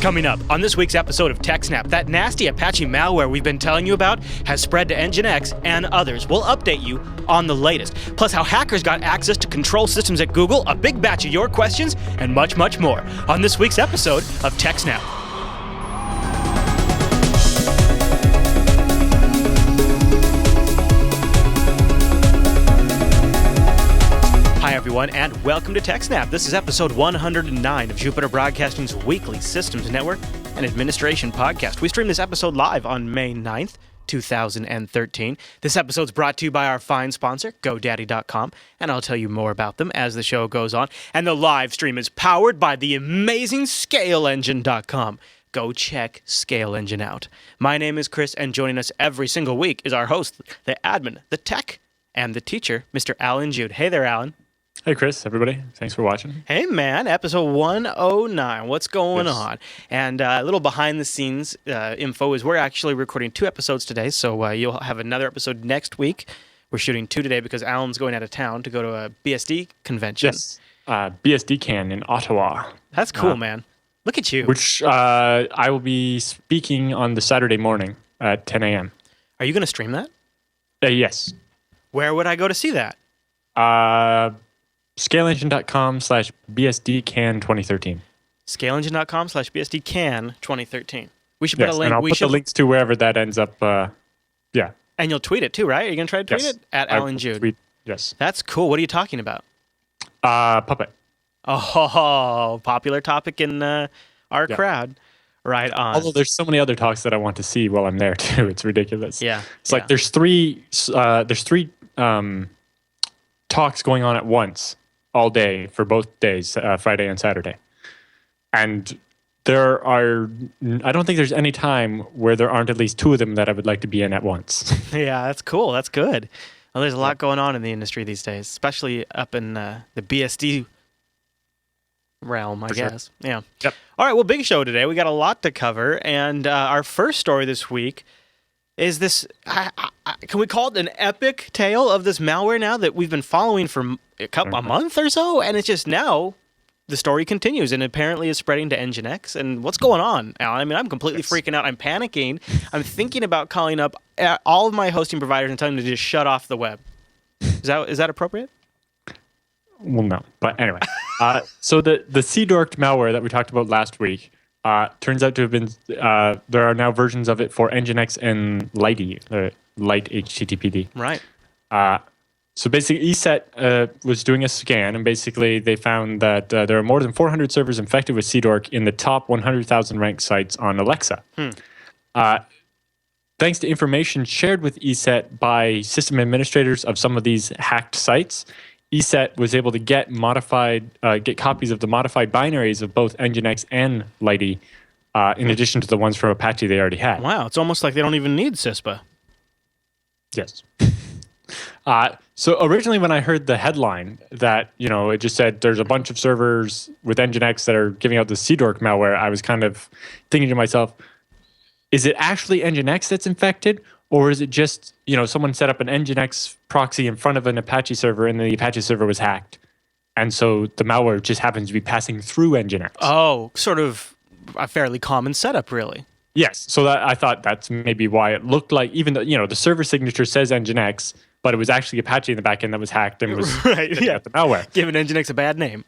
Coming up on this week's episode of TechSNAP, that nasty Apache malware we've been telling you about has spread to Nginx and others. We'll update you on the latest. Plus how hackers got access to control systems at Google, a big batch of your questions, and much, much more on this week's episode of TechSNAP. Hi everyone, and welcome to TechSNAP. This is episode 109 of Jupiter Broadcasting's weekly systems network and administration podcast. We stream this episode live on May 9th, 2013. This episode's brought to you by our fine sponsor, GoDaddy.com, and I'll tell you more about them as the show goes on. And the live stream is powered by the amazing ScaleEngine.com. Go check Scale Engine out. My name is Chris, and joining us every single week is our host, the admin, the tech, and the teacher, Mr. Alan Jude. Hey there, Alan. Hey, Chris, everybody. Thanks for watching. Hey, man. Episode 109. What's going on? And a little behind-the-scenes info is we're actually recording 2 episodes today, so you'll have another episode next week. We're shooting 2 today because Alan's going out of town to go to a BSD convention. Yes, BSDCan in Ottawa. That's cool, man. Look at you. Which I will be speaking on the Saturday morning at 10 a.m. Are you going to stream that? Yes. Where would I go to see that? ScaleEngine.com/BSDCan2013. ScaleEngine.com/BSDCan2013. We should put a link. And I'll put the links to wherever that ends up. Yeah. And you'll tweet it too, right? Are you going to try to tweet it? At Alan Jude. Tweet, yes. That's cool. What are you talking about? Puppet. Oh, popular topic in our crowd. Right on. Although there's so many other talks that I want to see while I'm there too. It's ridiculous. Yeah. It's like there's three talks going on at once all day for both days, Friday and Saturday. And I don't think there's any time where there aren't at least 2 of them that I would like to be in at once. Yeah, that's cool. That's good. Well, there's a lot going on in the industry these days, especially up in the BSD realm, I guess. Sure. Yeah. Yep. All right, well, big show today. We got a lot to cover. And our first story this week is this, can we call it an epic tale of this malware now that we've been following for a month or so? And it's just now the story continues and apparently is spreading to Nginx. And what's going on, Alan? I mean, I'm completely freaking out. I'm panicking. I'm thinking about calling up all of my hosting providers and telling them to just shut off the web. Is that appropriate? Well, no. But anyway, so the CDorked malware that we talked about last week turns out to have been, there are now versions of it for Nginx and Lighty, Light HTTPD. Right. So basically, ESET was doing a scan, and basically they found that there are more than 400 servers infected with CDork in the top 100,000 ranked sites on Alexa. Thanks to information shared with ESET by system administrators of some of these hacked sites, ESET was able to get copies of the modified binaries of both Nginx and Lighty, in addition to the ones from Apache they already had. Wow, it's almost like they don't even need CISPA. Yes. So originally when I heard the headline that, it just said there's a bunch of servers with Nginx that are giving out the CDork malware, I was kind of thinking to myself, is it actually Nginx that's infected? Or is it just, someone set up an Nginx proxy in front of an Apache server and the Apache server was hacked? And so the malware just happens to be passing through Nginx. Oh, sort of a fairly common setup, really. Yes. So I thought that's maybe why it looked like, even though, the server signature says Nginx, but it was actually Apache in the back end that was hacked and was the malware. Giving Nginx a bad name.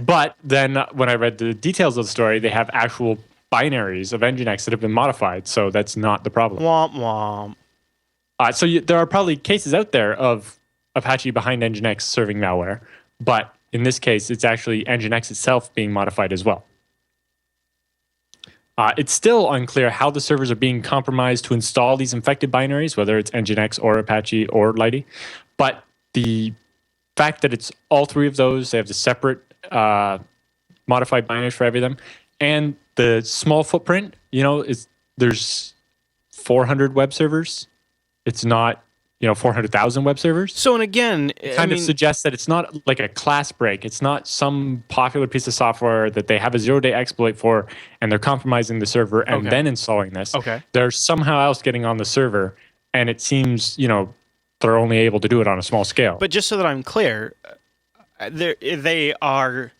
But then when I read the details of the story, they have actual binaries of Nginx that have been modified, so that's not the problem. Womp womp. So there are probably cases out there of Apache behind Nginx serving malware, but in this case, it's actually Nginx itself being modified as well. It's still unclear how the servers are being compromised to install these infected binaries, whether it's Nginx or Apache or Lighty, but the fact that it's all 3 of those, they have the separate modified binaries for every of them, and the small footprint, there's 400 web servers. It's not, 400,000 web servers. So, and again, it kind of suggests that it's not like a class break. It's not some popular piece of software that they have a 0-day exploit for and they're compromising the server and then installing this. Okay. They're somehow else getting on the server, and it seems, they're only able to do it on a small scale. But just so that I'm clear, they are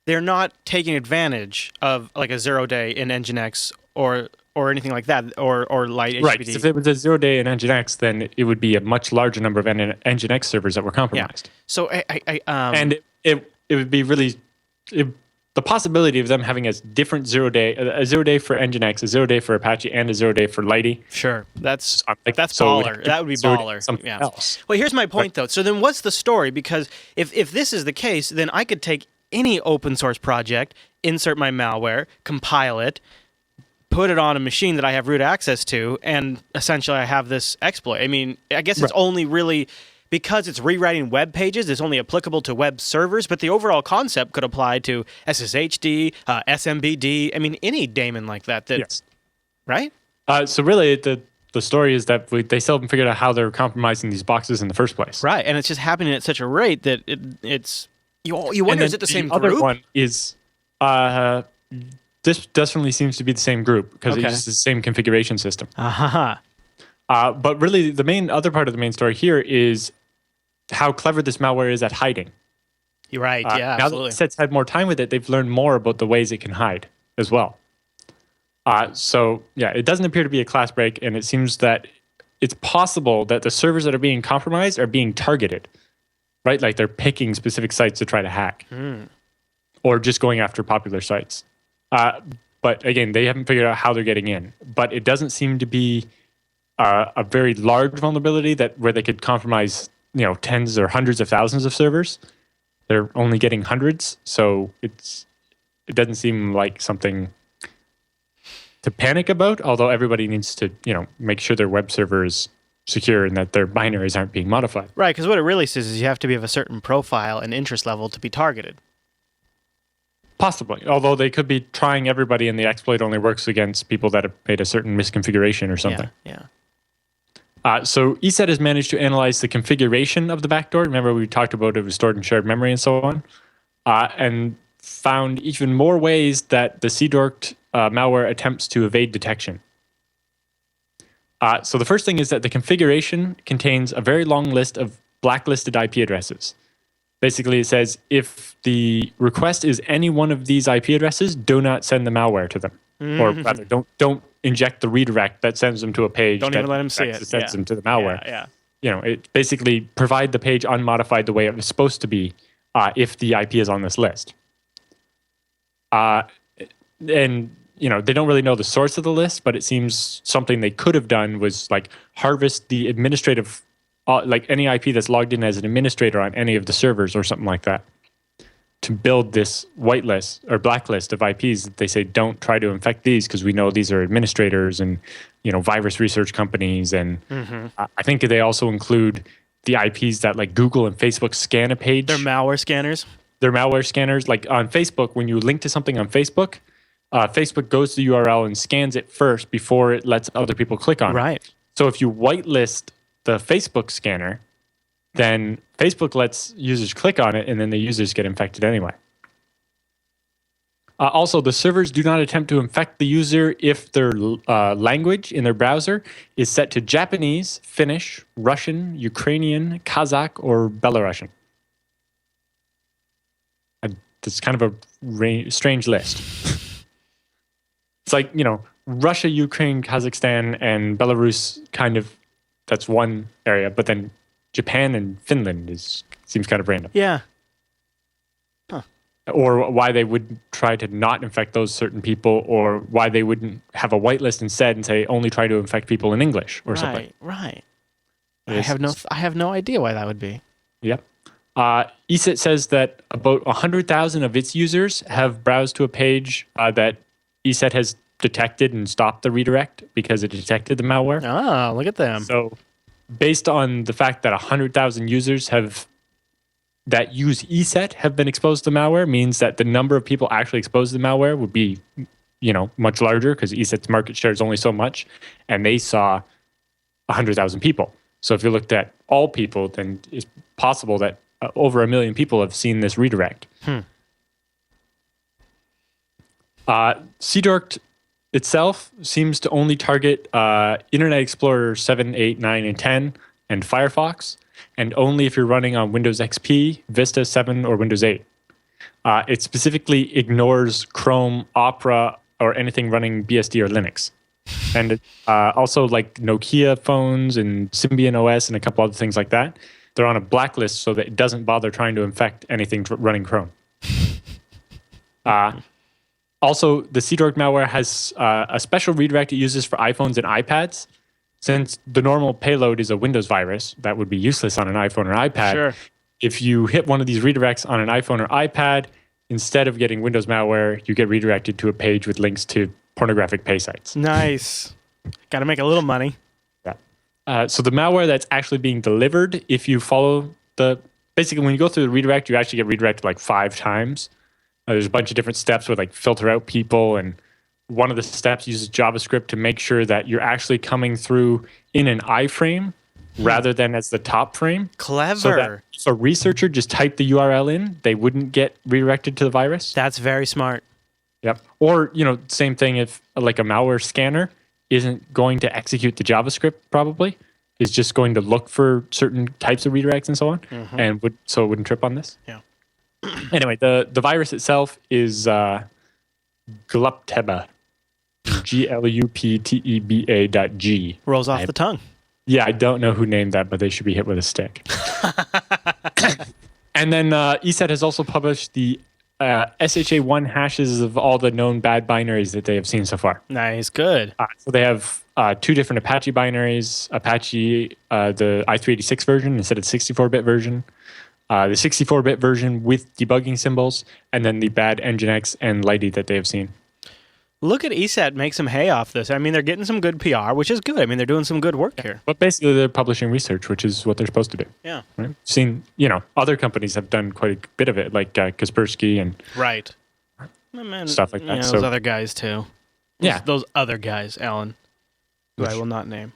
they're not taking advantage of like a 0-day in Nginx or anything like that, or light Right. HTTP. If it was a 0-day in Nginx, then it would be a much larger number of Nginx servers that were compromised. So And it would be really the possibility of them having a different 0-day, a 0-day for Nginx, a 0-day for Apache, and a 0-day for Lighty. Sure, that's So baller. That would be baller. Something else. Well, here's my point though. So then, what's the story? Because if this is the case, then I could take any open source project, insert my malware, compile it, put it on a machine that I have root access to, and essentially I have this exploit. I mean, I guess it's only really because it's rewriting web pages, it's only applicable to web servers, but the overall concept could apply to SSHD, SMBD, I mean, any daemon like that. Yes. Right? So really, the story is that they still haven't figured out how they're compromising these boxes in the first place. Right, and it's just happening at such a rate that it's... You wonder, is it the same group? The other one is... this definitely seems to be the same group because it uses the same configuration system. But really, the main other part of the main story here is how clever this malware is at hiding. You're right, yeah, now absolutely. that Set's had more time with it, they've learned more about the ways it can hide as well. So, yeah, it doesn't appear to be a class break, and it seems that it's possible that the servers that are being compromised are being targeted, right? Like they're picking specific sites to try to hack or just going after popular sites. But again, they haven't figured out how they're getting in. But it doesn't seem to be a very large vulnerability where they could compromise, tens or hundreds of thousands of servers. They're only getting hundreds, so it doesn't seem like something to panic about. Although everybody needs to, make sure their web server is secure and that their binaries aren't being modified. Right, because what it really says is you have to be of a certain profile and interest level to be targeted. Possibly, although they could be trying everybody and the exploit only works against people that have made a certain misconfiguration or something. Yeah. So ESET has managed to analyze the configuration of the backdoor. Remember we talked about it was stored in shared memory and so on, and found even more ways that the CDORKed malware attempts to evade detection. So the first thing is that the configuration contains a very long list of blacklisted IP addresses. Basically, it says if the request is any one of these IP addresses, do not send the malware to them, or rather, don't inject the redirect that sends them to a page. Don't even let them see it. Sends them to the malware. Yeah. It basically provide the page unmodified the way it was supposed to be if the IP is on this list. And they don't really know the source of the list, but it seems something they could have done was like harvest the administrative. Like any IP that's logged in as an administrator on any of the servers or something like that, to build this whitelist or blacklist of IPs that they say don't try to infect these because we know these are administrators and virus research companies, and I think they also include the IPs that like Google and Facebook scan a page. They're malware scanners. They're malware scanners. Like on Facebook, when you link to something on Facebook, Facebook goes to the URL and scans it first before it lets other people click on it. Right. So if you whitelist the Facebook scanner, then Facebook lets users click on it and then the users get infected anyway. Also, the servers do not attempt to infect the user if their language in their browser is set to Japanese, Finnish, Russian, Ukrainian, Kazakh, or Belarusian. It's kind of a strange list. It's like, Russia, Ukraine, Kazakhstan, and Belarus that's one area, but then Japan and Finland seems kind of random. Yeah. Or why they would try to not infect those certain people, or why they wouldn't have a whitelist instead and say only try to infect people in English or something. Right. I have no idea why that would be. Yep. ESET says that about 100,000 of its users have browsed to a page that ESET has detected and stopped the redirect because it detected the malware. Oh, look at them. So based on the fact that 100,000 users that use ESET have been exposed to malware, means that the number of people actually exposed to the malware would be, much larger because ESET's market share is only so much, and they saw 100,000 people. So if you looked at all people, then it's possible that over 1 million people have seen this redirect. CDORKed itself seems to only target Internet Explorer 7, 8, 9, and 10, and Firefox, and only if you're running on Windows XP, Vista 7, or Windows 8. It specifically ignores Chrome, Opera, or anything running BSD or Linux. And also like Nokia phones and Symbian OS and a couple other things like that. They're on a blacklist so that it doesn't bother trying to infect anything running Chrome. Also, the CDork malware has a special redirect it uses for iPhones and iPads. Since the normal payload is a Windows virus, that would be useless on an iPhone or iPad. Sure. If you hit one of these redirects on an iPhone or iPad, instead of getting Windows malware, you get redirected to a page with links to pornographic pay sites. Nice. Got to make a little money. Yeah. So the malware that's actually being delivered, if you follow basically when you go through the redirect, you actually get redirected like 5 times. There's a bunch of different steps with like filter out people, and one of the steps uses JavaScript to make sure that you're actually coming through in an iframe rather than as the top frame. Clever. So that if a researcher just typed the URL in, they wouldn't get redirected to the virus. That's very smart. Yep. Or, same thing if like a malware scanner isn't going to execute the JavaScript probably, is just going to look for certain types of redirects and so on, and so it wouldn't trip on this. Yeah. Anyway, the virus itself is glupteba, glupteba.g. Rolls off the tongue. Yeah, I don't know who named that, but they should be hit with a stick. And then ESET has also published the SHA-1 hashes of all the known bad binaries that they have seen so far. Nice, good. So they have 2 different Apache binaries, Apache, the i386 version instead of the 64-bit version, the 64-bit version with debugging symbols, and then the bad Nginx and Lighty that they have seen. Look at ESET make some hay off this. I mean, they're getting some good PR, which is good. I mean, they're doing some good work here. But basically, they're publishing research, which is what they're supposed to do. Yeah. Right? Seen, other companies have done quite a bit of it, like Kaspersky and stuff like that. Yeah, so, those other guys, too. Yeah. Those other guys, Alan, who I will not name.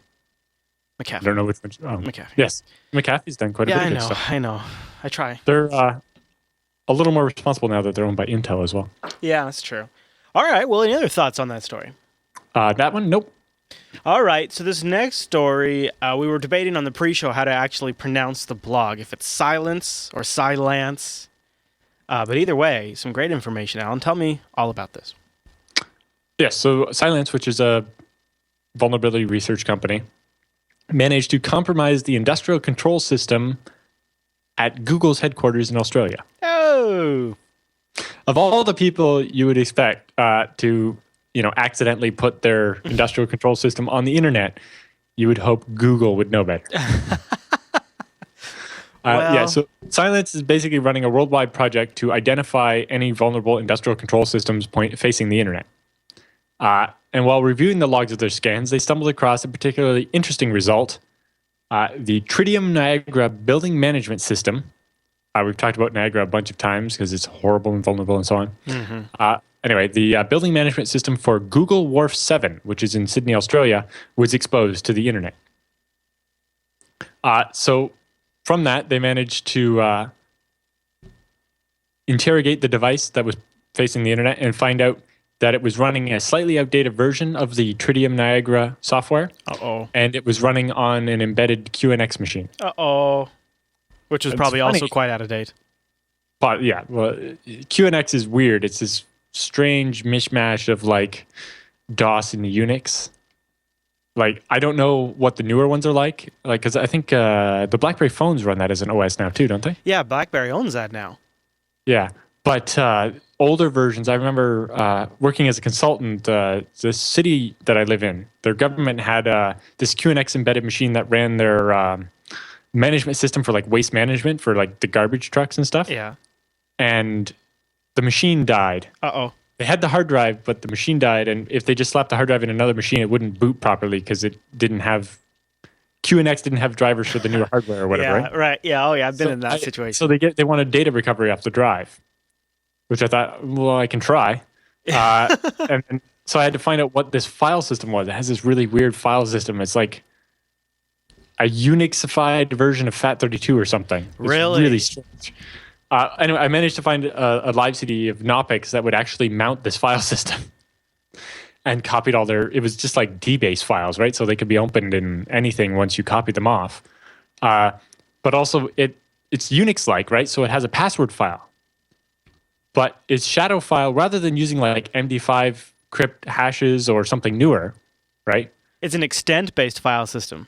McAfee. I don't know which one. Oh. McAfee. Yes. McAfee's done quite a bit of good stuff. I know. I try. They're a little more responsible now that they're owned by Intel as well. Yeah, that's true. All right. Well, any other thoughts on that story? That one? Nope. All right. So this next story, we were debating on the pre-show how to actually pronounce the blog, if it's silence or silence. But either way, some great information, Alan. Tell me all about this. Yes. So Silence, which is a vulnerability research company, managed to compromise the industrial control system at Google's headquarters in Australia. Oh. Of all the people you would expect to, accidentally put their industrial control system on the internet, you would hope Google would know better. So Silence is basically running a worldwide project to identify any vulnerable industrial control systems facing the internet. And while reviewing the logs of their scans, they stumbled across a particularly interesting result. The Tritium Niagara building management system. We've talked about Niagara a bunch of times because it's horrible and vulnerable and so on. Anyway, the building management system for Google Wharf 7, which is in Sydney, Australia, was exposed to the internet. So from that, they managed to interrogate the device that was facing the internet and find out that it was running a slightly outdated version of the Tritium Niagara software. And it was running on an embedded QNX machine. Which is probably also quite out of date. But yeah, well, QNX is weird. It's this strange mishmash of like DOS and Unix. Like, I don't know what the newer ones are like. Like, because I think the BlackBerry phones run that as an OS now too, don't they? Yeah, BlackBerry owns that now. Yeah, but older versions, I remember working as a consultant, the city that I live in, their government had this QNX embedded machine that ran their management system for like waste management for like the garbage trucks and stuff. Yeah. And the machine died. They had the hard drive, but the machine died. And if they just slapped the hard drive in another machine, it wouldn't boot properly because it didn't have QNX didn't have drivers for the newer hardware or whatever. Yeah, right. Yeah. Oh, yeah. I've been in that situation. So they wanted data recovery off the drive, which I thought, well, I can try. And so I had to find out what this file system was. It has this really weird file system. It's like a Unixified version of FAT32 or something. It's really strange. Anyway, I managed to find a live CD of Knoppix that would actually mount this file system and copied all it was just like DBase files, right? So they could be opened in anything once you copy them off. But also it's Unix-like, right? So it has a password file. but its shadow file, rather than using like MD5 crypt hashes or something newer, right? It's an extent-based file system.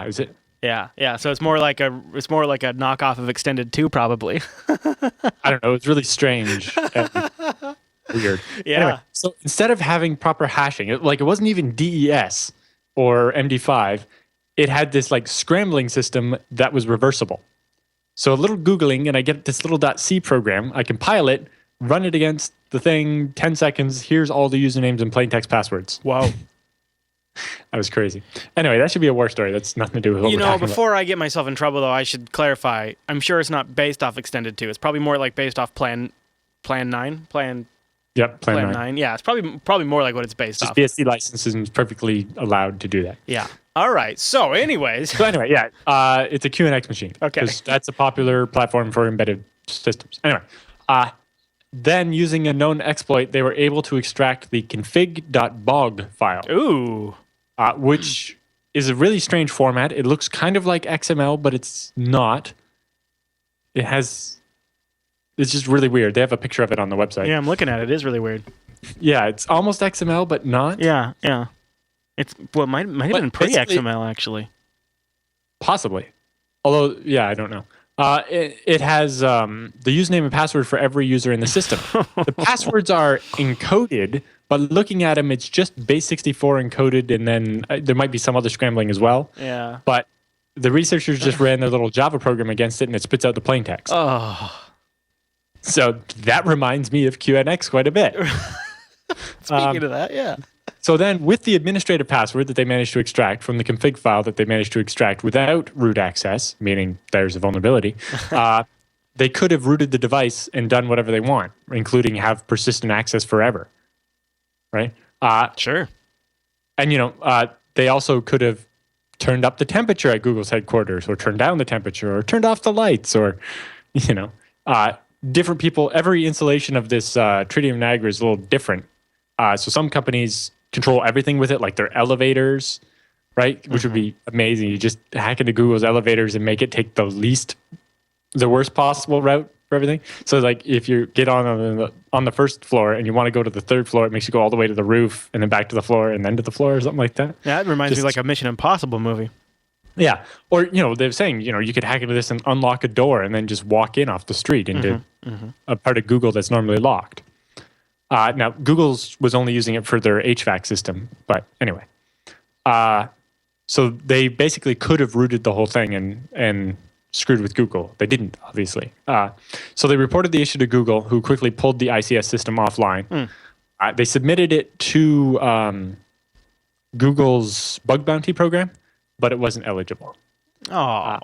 Is it? Yeah. So it's more like a knockoff of Extended 2, probably. I don't know. It's really strange. And weird. Yeah. Anyway, so instead of having proper hashing, it wasn't even DES or MD5. It had this like scrambling system that was reversible. So a little Googling and I get this little .c program. I compile it, run it against the thing, 10 seconds. Here's all the usernames and plain text passwords. Wow. That was crazy. Anyway, that should be a war story. That's nothing to do with what we're talking before I get myself in trouble, though, I should clarify. I'm sure it's not based off Extended 2. It's probably more like based off Plan 9. Yep, Plan 9. Yeah, it's probably more like what it's based off. BSC licenses is perfectly allowed to do that. Yeah. All right. So, anyways. So anyway, yeah, it's a QNX machine. Okay. That's a popular platform for embedded systems. Anyway, then using a known exploit, they were able to extract the config.bog file. Ooh. Which is a really strange format. It looks kind of like XML, but it's not. It's just really weird. They have a picture of it on the website. Yeah, I'm looking at it. It is really weird. Yeah, it's almost XML, but not. Yeah. It might have been pre-XML, actually. Possibly. Although, yeah, I don't know. It has the username and password for every user in the system. The passwords are encoded, but looking at them, it's just base64 encoded, and then there might be some other scrambling as well. Yeah. But the researchers just ran their little Java program against it, and it spits out the plain text. Oh. So that reminds me of QNX quite a bit. Speaking of that, yeah. So then with the administrative password that they managed to extract from the config file that they managed to extract without root access, meaning there's a vulnerability, they could have rooted the device and done whatever they want, including have persistent access forever, right? Sure. And, they also could have turned up the temperature at Google's headquarters, or turned down the temperature, or turned off the lights, or, different people. Every installation of this Tritium Niagara is a little different. So some companies control everything with it, like their elevators, right? Which would be amazing. You just hack into Google's elevators and make it take the worst possible route for everything. So like if you get on the first floor and you want to go to the third floor, it makes you go all the way to the roof and then back to the floor and then to the floor or something like that. Yeah, it reminds me like a Mission Impossible movie. Yeah. Or, they're saying, you could hack into this and unlock a door and then just walk in off the street into a part of Google that's normally locked. Now, Google's was only using it for their HVAC system, but anyway. So they basically could have rooted the whole thing and screwed with Google. They didn't, obviously. So they reported the issue to Google, who quickly pulled the ICS system offline. They submitted it to Google's bug bounty program, but it wasn't eligible. Oh.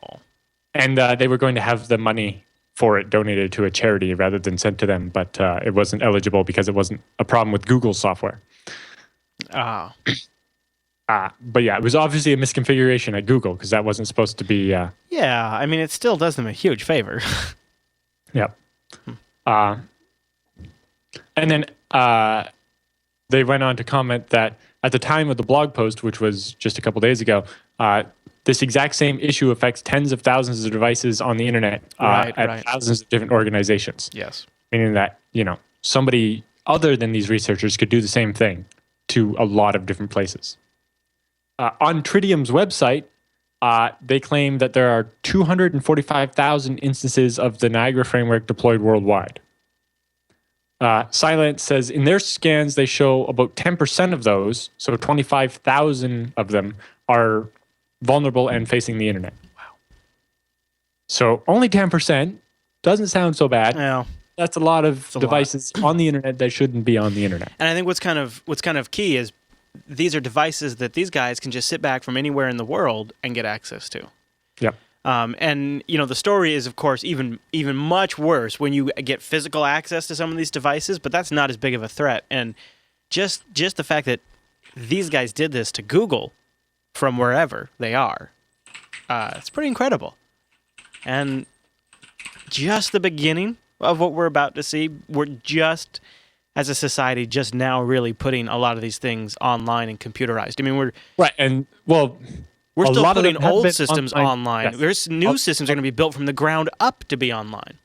And they were going to have the money for it donated to a charity rather than sent to them, but it wasn't eligible because it wasn't a problem with Google's software. Oh. But yeah, it was obviously a misconfiguration at Google because that wasn't supposed to be... Yeah, I mean, it still does them a huge favor. Yep. And then they went on to comment that at the time of the blog post, which was just a couple days ago, this exact same issue affects tens of thousands of devices on the internet at thousands of different organizations. Yes. Meaning that, somebody other than these researchers could do the same thing to a lot of different places. On Tritium's website, they claim that there are 245,000 instances of the Niagara framework deployed worldwide. Silence says in their scans, they show about 10% of those, so 25,000 of them, are vulnerable and facing the internet. Wow. So only 10% doesn't sound so bad. Yeah. That's a lot of devices on the internet that shouldn't be on the internet. And I think what's kind of key is these are devices that these guys can just sit back from anywhere in the world and get access to. Yep. And the story is, of course, even much worse when you get physical access to some of these devices, but that's not as big of a threat. And just the fact that these guys did this to Google from wherever they are, it's pretty incredible. And just the beginning of what we're about to see. We're just, as a society, just now really putting a lot of these things online and computerized. I mean, we're still putting old systems online. Yes. There's new systems are going to be built from the ground up to be online.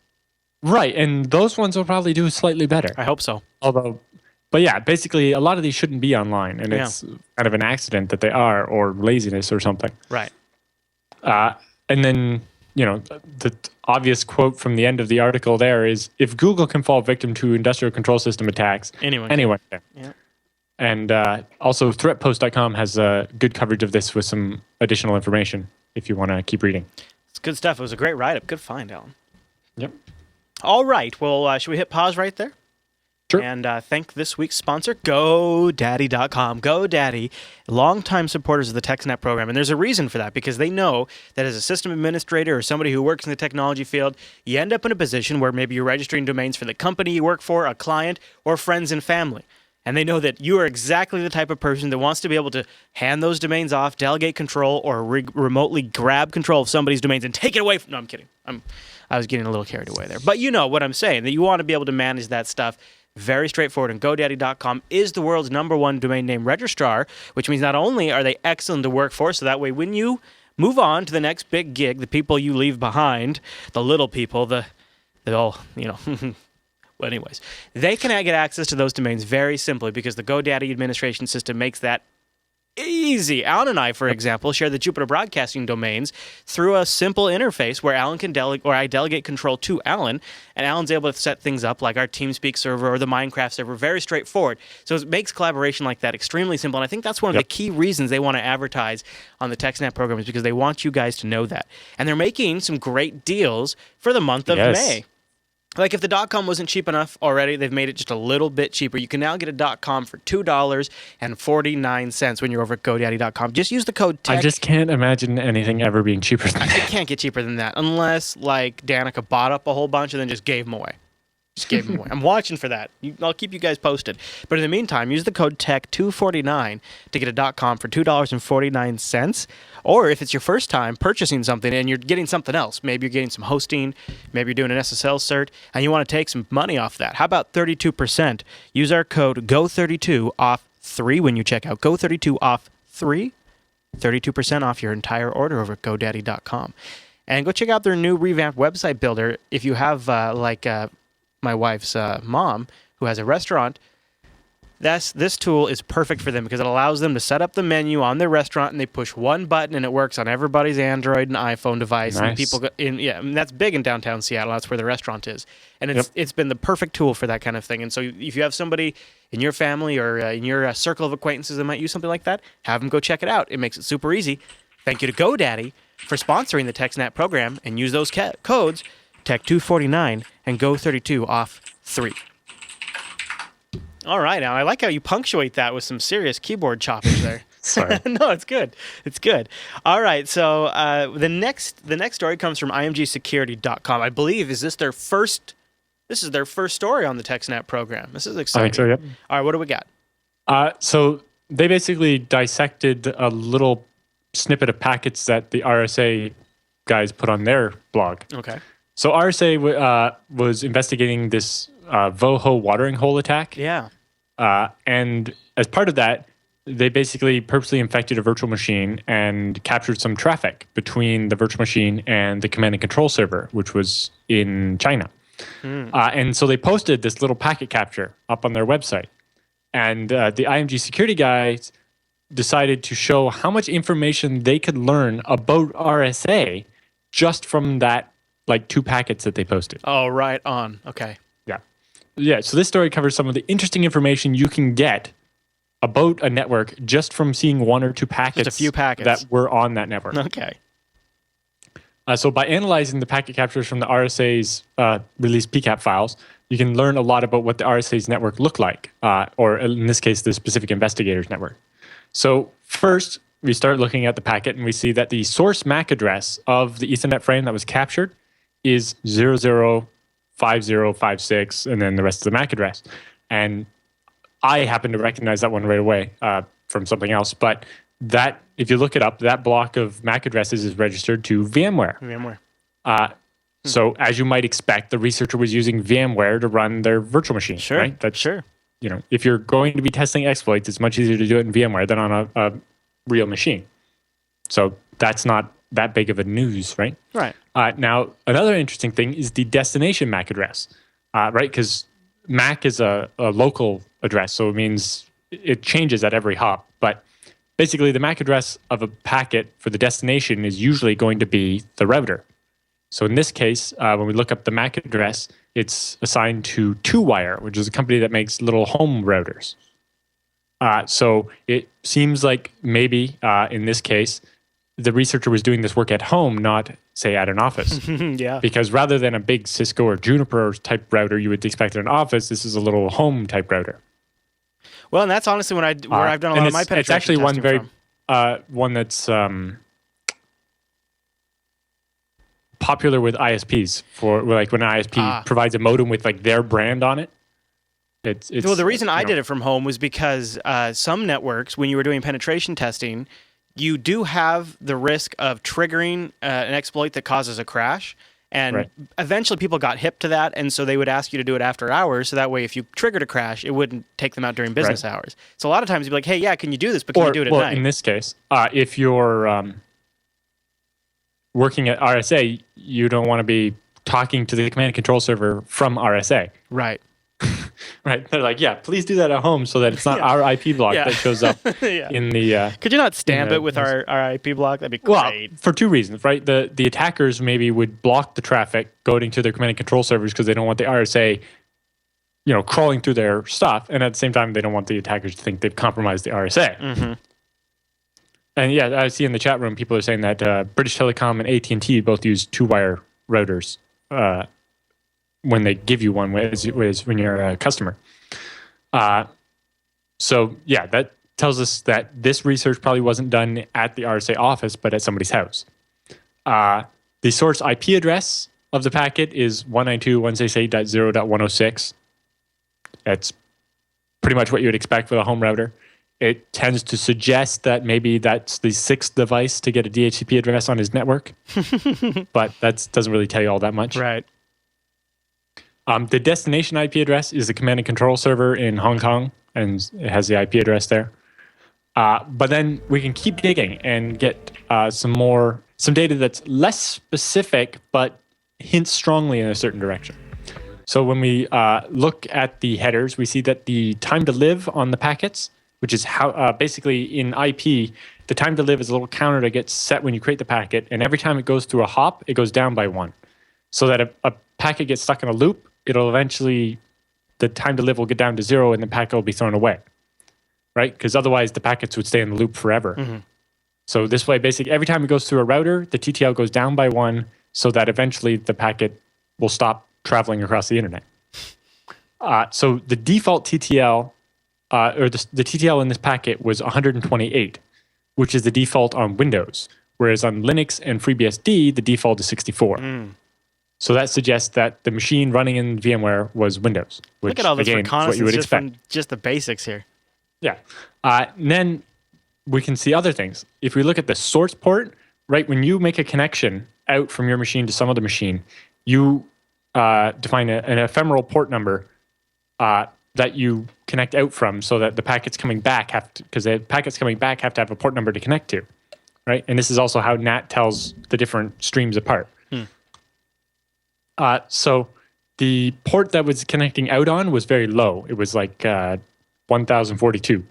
Right, and those ones will probably do slightly better. I hope so. But yeah, basically, a lot of these shouldn't be online, and Yeah. it's kind of an accident that they are, or laziness or something. Right. And then, the obvious quote from the end of the article there is, if Google can fall victim to industrial control system attacks, anyone can. Yeah. And also, threatpost.com has good coverage of this with some additional information if you want to keep reading. It's good stuff. It was a great write-up. Good find, Alan. Yep. All right. Well, should we hit pause right there? Sure. And thank this week's sponsor, GoDaddy.com. GoDaddy, longtime supporters of the TechSNAP program. And there's a reason for that, because they know that as a system administrator or somebody who works in the technology field, you end up in a position where maybe you're registering domains for the company you work for, a client, or friends and family. And they know that you are exactly the type of person that wants to be able to hand those domains off, delegate control, or remotely grab control of somebody's domains and take it away from... No, I'm kidding. I was getting a little carried away there. But you know what I'm saying, that you want to be able to manage that stuff. Very straightforward. And GoDaddy.com is the world's #1 domain name registrar, which means not only are they excellent to work for, so that way when you move on to the next big gig, the people you leave behind, the little people, the all, well, anyways, they can get access to those domains very simply because the GoDaddy administration system makes that easy. Alan and I, for example, share the Jupiter Broadcasting domains through a simple interface where Alan can I delegate control to Alan, and Alan's able to set things up like our TeamSpeak server or the Minecraft server. Very straightforward. So it makes collaboration like that extremely simple, and I think that's one of the key reasons they want to advertise on the TechSNAP program, is because they want you guys to know that. And they're making some great deals for the month of May. Like if the .com wasn't cheap enough already, they've made it just a little bit cheaper. You can now get a .com for $2.49 when you're over at GoDaddy.com. Just use the code TECH. I just can't imagine anything ever being cheaper than that. It can't get cheaper than that unless, like, Danica bought up a whole bunch and then just gave them away. I'm watching for that. I'll keep you guys posted. But in the meantime, use the code TECH249 to get a .com for $2.49. Or if it's your first time purchasing something and you're getting something else, maybe you're getting some hosting, maybe you're doing an SSL cert, and you want to take some money off that. How about 32%? Use our code GO32 off 3 when you check out. GO32 off 3. 32% off your entire order over at GoDaddy.com. And go check out their new revamped website builder if you have my wife's mom, who has a restaurant. This tool is perfect for them because it allows them to set up the menu on their restaurant, and they push one button and it works on everybody's Android and iPhone device. Nice. And people and that's big in downtown Seattle. That's where the restaurant is, and it's been the perfect tool for that kind of thing. And so if you have somebody in your family or in your circle of acquaintances that might use something like that, have them go check it out. It makes it super easy. Thank you to GoDaddy for sponsoring the TechSNAP program, and use those codes TECH249 and GO32 off 3. All right, now I like how you punctuate that with some serious keyboard choppers there. Sorry. No, it's good. It's good. All right, so the next story comes from imgsecurity.com. I believe this is their first story on the TechSNAP program. This is exciting. I think so, yep. All right, what do we got? So they basically dissected a little snippet of packets that the RSA guys put on their blog. Okay. So RSA was investigating this Voho watering hole attack. Yeah. And as part of that, they basically purposely infected a virtual machine and captured some traffic between the virtual machine and the command and control server, which was in China. And so they posted this little packet capture up on their website. And the IMG security guys decided to show how much information they could learn about RSA just from that, like, 2 packets that they posted. Oh, right on. Okay. Yeah, so this story covers some of the interesting information you can get about a network just from seeing 1 or 2 packets. Just a few packets that were on that network. Okay. So by analyzing the packet captures from the RSA's released PCAP files, you can learn a lot about what the RSA's network looked like, or in this case, the specific investigator's network. So first, we start looking at the packet, and we see that the source MAC address of the Ethernet frame that was captured is 005056, and then the rest of the MAC address. And I happen to recognize that one right away from something else. But that, if you look it up, that block of MAC addresses is registered to VMware. So as you might expect, the researcher was using VMware to run their virtual machine. Sure. Right? That's, sure. You know, if you're going to be testing exploits, it's much easier to do it in VMware than on a real machine. So that's not that big of a news, right? Right. Now, another interesting thing is the destination MAC address, right? Because MAC is a local address, so it means it changes at every hop. But basically, the MAC address of a packet for the destination is usually going to be the router. So in this case, when we look up the MAC address, it's assigned to 2Wire, which is a company that makes little home routers. So it seems like maybe in this case, the researcher was doing this work at home, not, say, at an office. Yeah. Because rather than a big Cisco or Juniper type router you would expect in an office, this is a little home type router. Well, and that's honestly where I've done a lot of my penetration It's actually one testing very one that's popular with ISPs for like when an ISP provides a modem with like their brand on it. It's well, the reason I did it from home was because some networks, when you were doing penetration testing, you do have the risk of triggering an exploit that causes a crash. And eventually people got hip to that, and so they would ask you to do it after hours, so that way if you triggered a crash, it wouldn't take them out during business hours. So a lot of times you'd be like, hey, yeah, can you do this, but can you do it at night? In this case, if you're working at RSA, you don't want to be talking to the command and control server from RSA. Right. Right. They're like, yeah, please do that at home so that it's not our IP block that shows up in the... Could you not stamp it with our IP block? That'd be great. Well, for two reasons, right? The attackers maybe would block the traffic going to their command and control servers because they don't want the RSA, crawling through their stuff. And at the same time, they don't want the attackers to think they've compromised the RSA. Mm-hmm. And yeah, I see in the chat room, people are saying that British Telecom and AT&T both use 2Wire routers when they give you one when you're a customer. So yeah, that tells us that this research probably wasn't done at the RSA office, but at somebody's house. The source IP address of the packet is 192.168.0.106. That's pretty much what you would expect with a home router. It tends to suggest that maybe that's the sixth device to get a DHCP address on his network, but that doesn't really tell you all that much. Right. The destination IP address is the command and control server in Hong Kong, and it has the IP address there. But then we can keep digging and get some data that's less specific, but hints strongly in a certain direction. So when we look at the headers, we see that the time to live on the packets, which is how basically in IP, the time to live is a little counter that gets set when you create the packet, and every time it goes through a hop, it goes down by 1. So that if a packet gets stuck in a loop, it'll eventually, the time to live will get down to 0 and the packet will be thrown away, right? Because otherwise the packets would stay in the loop forever. Mm-hmm. So this way, basically, every time it goes through a router, the TTL goes down by 1 so that eventually the packet will stop traveling across the internet. So the default TTL, or the TTL in this packet was 128, which is the default on Windows, whereas on Linux and FreeBSD, the default is 64. Mm. So that suggests that the machine running in VMware was Windows, which, look at all this again, is what you would expect. From just the basics here. Yeah. And then we can see other things. If we look at the source port, right, when you make a connection out from your machine to some other machine, you define an ephemeral port number that you connect out from so that the packets coming back have to have a port number to connect to, right? And this is also how NAT tells the different streams apart. So the port that was connecting out on was very low. It was like 1042.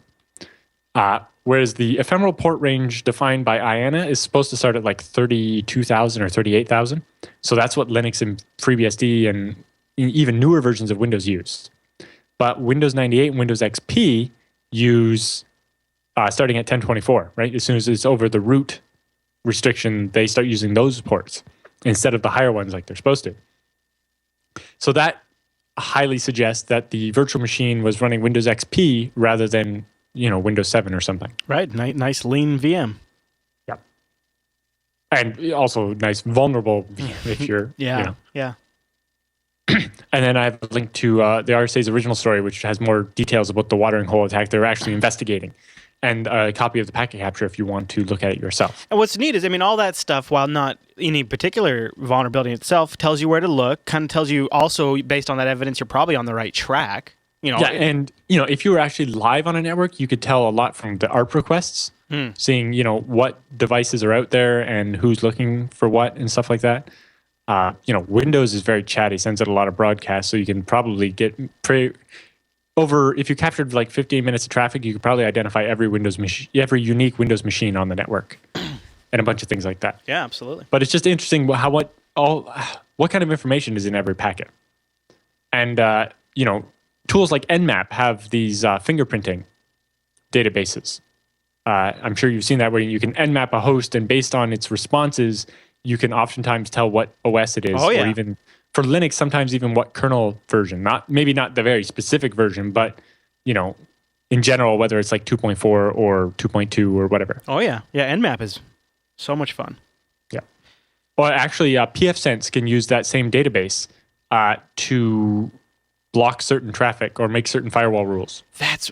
Whereas the ephemeral port range defined by IANA is supposed to start at like 32,000 or 38,000. So that's what Linux and FreeBSD and even newer versions of Windows use. But Windows 98 and Windows XP use starting at 1024, right? As soon as it's over the root restriction, they start using those ports instead of the higher ones like they're supposed to. So that highly suggests that the virtual machine was running Windows XP rather than, Windows 7 or something. Right. Nice lean VM. Yeah. And also nice vulnerable VM if you're... Yeah. And then I have a link to the RSA's original story, which has more details about the watering hole attack they're actually investigating, and a copy of the packet capture if you want to look at it yourself. And what's neat is, all that stuff, while not any particular vulnerability itself, tells you where to look, kind of tells you also, based on that evidence, you're probably on the right track. Yeah, and if you were actually live on a network, you could tell a lot from the ARP requests. seeing, what devices are out there and who's looking for what and stuff like that. Windows is very chatty, sends out a lot of broadcasts, so you can probably get if you captured like 15 minutes of traffic, you could probably identify every every unique Windows machine on the network, and a bunch of things like that. Yeah, absolutely. But it's just interesting what kind of information is in every packet, and tools like Nmap have these fingerprinting databases. I'm sure you've seen that, where you can Nmap a host, and based on its responses, you can oftentimes tell what OS it is, Oh, yeah. or even for Linux, sometimes even what kernel version. Maybe not the very specific version, but in general, whether it's like 2.4 or 2.2 or whatever. Oh yeah, Nmap is so much fun. Yeah. Well, actually, pfSense can use that same database to block certain traffic or make certain firewall rules. Was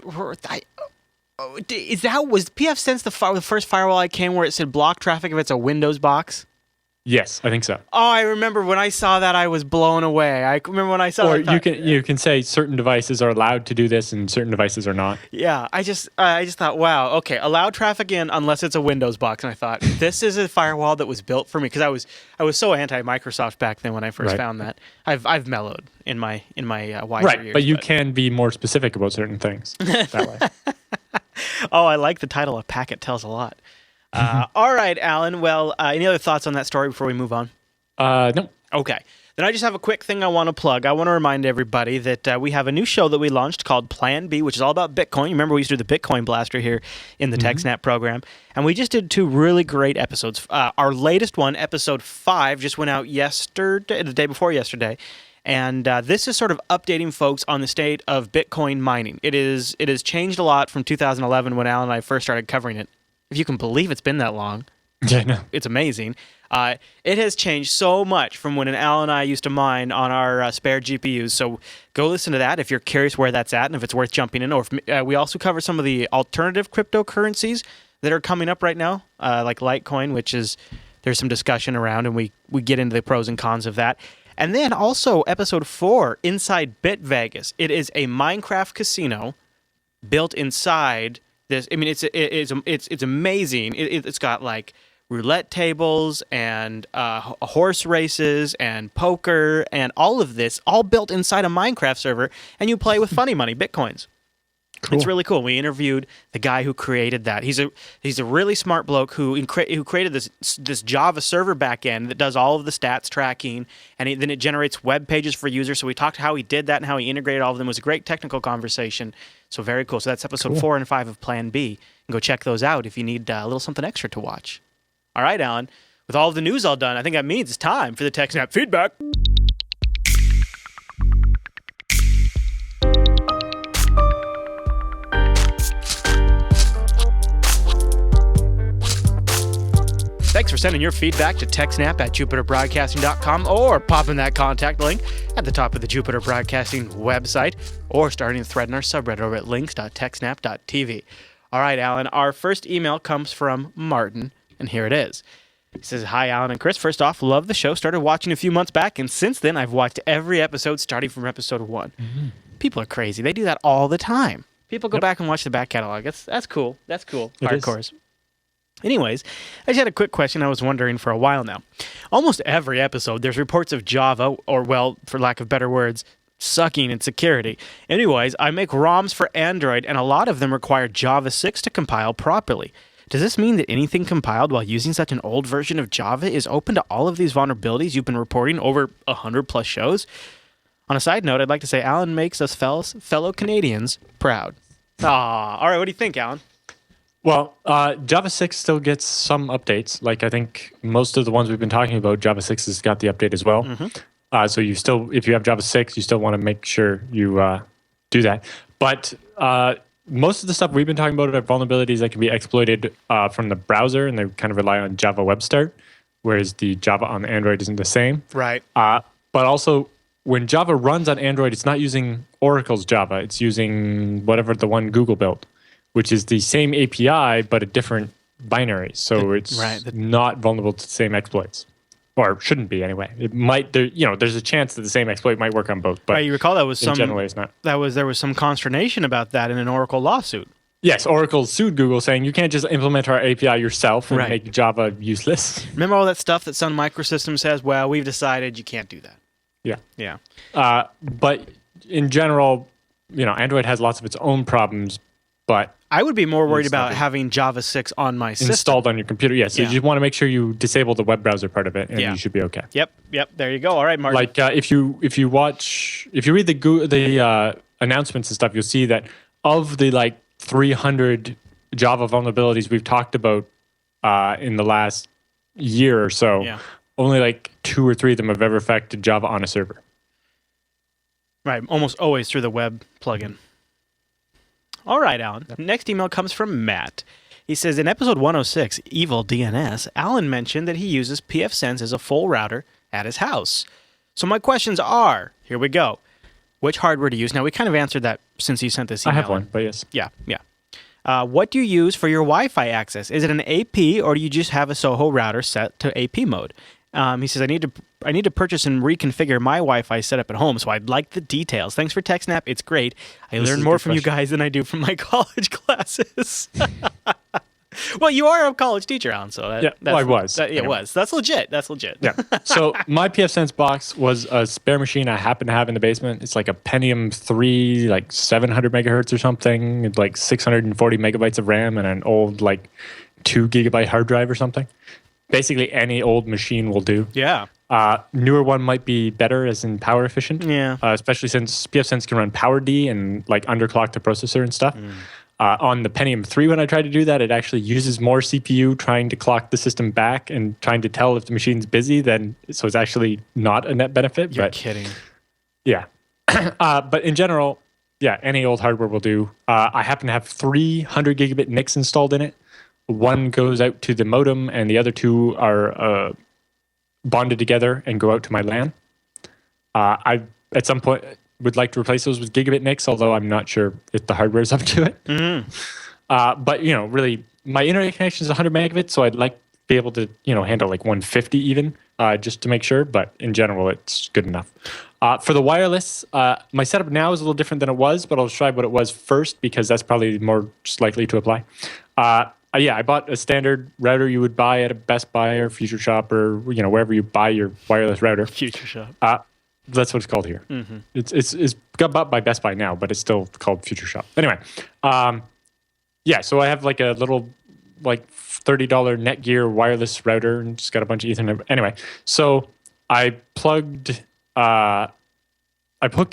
pfSense the first firewall I came where it said block traffic if it's a Windows box? Yes, I think so. Oh, I remember when I saw that, I was blown away. I remember when I saw or it. you can say certain devices are allowed to do this and certain devices are not. Yeah, I just thought, wow, okay, allow traffic in unless it's a Windows box, and I thought this is a firewall that was built for me, because I was so anti-Microsoft back then when I first found that. I've mellowed in my wiser years. But you can be more specific about certain things that way. Oh, I like the title. A packet tells a lot. All right, Alan. Well, any other thoughts on that story before we move on? No. Okay. Then I just have a quick thing I want to plug. I want to remind everybody that we have a new show that we launched called Plan B, which is all about Bitcoin. You remember we used to do the Bitcoin Blaster here in the TechSNAP program. And we just did 2 really great episodes. Our latest one, episode 5, just went out yesterday, the day before yesterday. And this is sort of updating folks on the state of Bitcoin mining. It has changed a lot from 2011 when Alan and I first started covering it. If you can believe it's been that long. Yeah, no. It's amazing. It has changed so much from when Al and I used to mine on our spare GPUs. So go listen to that if you're curious where that's at and if it's worth jumping in. Or if, we also cover some of the alternative cryptocurrencies that are coming up right now, like Litecoin, which is there's some discussion around, and we get into the pros and cons of that. And then also episode 4, Inside BitVegas. It is a Minecraft casino built inside this. I mean, it's amazing. It's got like roulette tables and horse races and poker and all of this, all built inside a Minecraft server, and you play with funny money, Bitcoins. Cool. It's really cool. We interviewed the guy who created that. He's a really smart bloke who created this Java server backend that does all of the stats tracking, and then it generates web pages for users. So we talked how he did that and how he integrated all of them. It was a great technical conversation. So very cool. So that's episode 4 and 5 of Plan B. And go check those out if you need a little something extra to watch. All right, Alan. With all of the news all done, I think that means it's time for the TechSNAP feedback. Thanks for sending your feedback to TechSNAP at jupiterbroadcasting.com, or popping that contact link at the top of the Jupiter Broadcasting website, or starting a thread in our subreddit over at links.techsnap.tv. All right, Alan, our first email comes from Martin, and here it is. He says, "Hi, Alan and Chris. First off, love the show. Started watching a few months back, and since then, I've watched every episode starting from episode 1. Mm-hmm. People are crazy. They do that all the time. People go back and watch the back catalog. That's cool. That's cool. Hardcores. Anyways, I just had a quick question I was wondering for a while now. Almost every episode, there's reports of Java, or, well, for lack of better words, sucking in security. Anyways, I make ROMs for Android, and a lot of them require Java 6 to compile properly. Does this mean that anything compiled while using such an old version of Java is open to all of these vulnerabilities you've been reporting over 100+ shows? On a side note, I'd like to say Alan makes us fellow Canadians proud." All right, what do you think, Alan? Well, Java 6 still gets some updates. Like, I think most of the ones we've been talking about, Java 6 has got the update as well. Mm-hmm. So you still, if you have Java 6, you still want to make sure you do that. But most of the stuff we've been talking about are vulnerabilities that can be exploited from the browser, and they kind of rely on Java Web Start, whereas the Java on Android isn't the same. Right. But also, when Java runs on Android, it's not using Oracle's Java. It's using whatever the one Google built, which is the same API, but a different binary. So it's not vulnerable to the same exploits. Or shouldn't be anyway. It might, there's a chance that the same exploit might work on both. But you recall that was generally it's not. There was some consternation about that in an Oracle lawsuit. Yes, Oracle sued Google saying you can't just implement our API yourself and Right. make Java useless. Remember all that stuff that Sun Microsystems says? Well, we've decided you can't do that. Yeah. Yeah. But in general, Android has lots of its own problems, but I would be more worried It's not about good. having Java 6 on my system. installed on your computer, yes. So Yeah. you just want to make sure you disable the web browser part of it, and Yeah. you should be okay. Yep. There you go. All right, Martin. Like if you read the announcements and stuff, you'll see that of the like 300 Java vulnerabilities we've talked about in the last year or so, Yeah. only like 2 or 3 of them have ever affected Java on a server. Right, almost always through the web plugin. All right, Alan. Next email comes from Matt. He says, in episode 106, Evil DNS, Alan mentioned that he uses pfSense as a full router at his house. So my questions are, here we go. Which hardware to use? Now, we kind of answered that since you sent this I email. have one, but yes. Yeah. What do you use for your Wi-Fi access? Is it an AP, or do you just have a Soho router set to AP mode? He says, I need to purchase and reconfigure my Wi-Fi setup at home, so I'd like the details. Thanks for TechSNAP. It's great. I This learn is a more good from you question. guys than I do from my college classes. Well, you are a college teacher, Alan, so Yeah, well, I was. It Anyway. was. That's legit. Yeah. So my pfSense box was a spare machine I happen to have in the basement. It's like a Pentium 3, like 700 megahertz or something, with like 640 megabytes of RAM and an old like 2 gigabyte hard drive or something. Basically, any old machine will do. Yeah. Newer one might be better, as in power efficient. Yeah. Especially since pfSense can run PowerD and like underclock the processor and stuff. On the Pentium 3, when I tried to do that, it actually uses more CPU trying to clock the system back and trying to tell if the machine's busy. So it's actually not a net benefit. You're but kidding. yeah. But in general, yeah, any old hardware will do. I happen to have 300 gigabit NICs installed in it. One goes out to the modem, and the other 2 are bonded together and go out to my LAN. I, at some point, would like to replace those with gigabit NICs, although I'm not sure if the hardware is up to it. But, really, my internet connection is 100 megabits, so I'd like to be able to, handle like 150 even, just to make sure. But in general, it's good enough. For the wireless, my setup now is a little different than it was, but I'll describe what it was first because that's probably more likely to apply. I bought a standard router you would buy at a Best Buy or Future Shop or wherever you buy your wireless router. Future Shop. That's what it's called here. Mm-hmm. It's got bought by Best Buy now, but it's still called Future Shop. Anyway, so I have like a little like $30 Netgear wireless router and just got a bunch of Ethernet. Anyway, so I hooked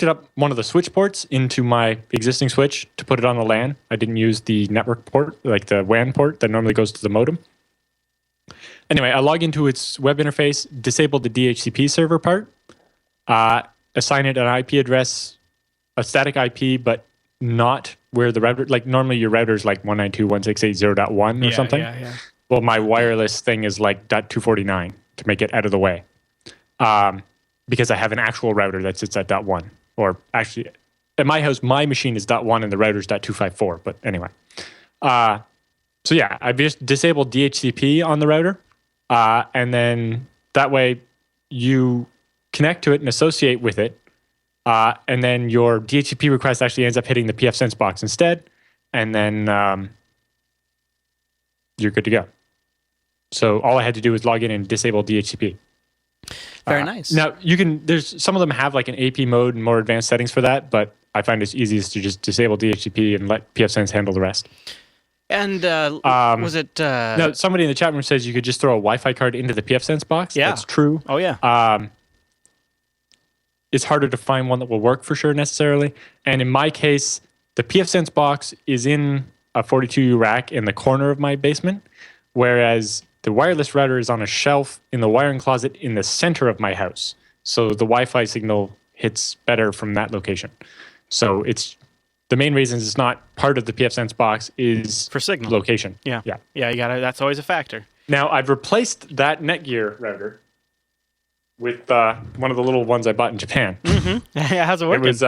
it up one of the switch ports into my existing switch to put it on the LAN. I didn't use the network port, like the WAN port that normally goes to the modem. Anyway, I log into its web interface, disable the DHCP server part, assign it an IP address, a static IP, but not where the router, like normally your router is like 192.168.0.1 or something. Yeah. Well, my wireless thing is like .249 to make it out of the way. Because I have an actual router that sits at .1. Or actually, at my house, my machine is .1 and the router is .254. But anyway. I just disabled DHCP on the router. And then that way you connect to it and associate with it. And then your DHCP request actually ends up hitting the pfSense box instead. And then you're good to go. So all I had to do was log in and disable DHCP. Very nice. Now there's some of them have like an AP mode and more advanced settings for that, but I find it's easiest to just disable DHCP and let pfSense handle the rest. And was it? No, somebody in the chat room says you could just throw a Wi-Fi card into the pfSense box. Yeah. That's true. Oh yeah. It's harder to find one that will work for sure necessarily. And in my case, the pfSense box is in a 42U rack in the corner of my basement, whereas the wireless router is on a shelf in the wiring closet in the center of my house. So the Wi-Fi signal hits better from that location. So it's the main reason it's not part of the pfSense box is For signal. location. Yeah. You gotta. That's always a factor. Now I've replaced that Netgear router with one of the little ones I bought in Japan. How's it It working? was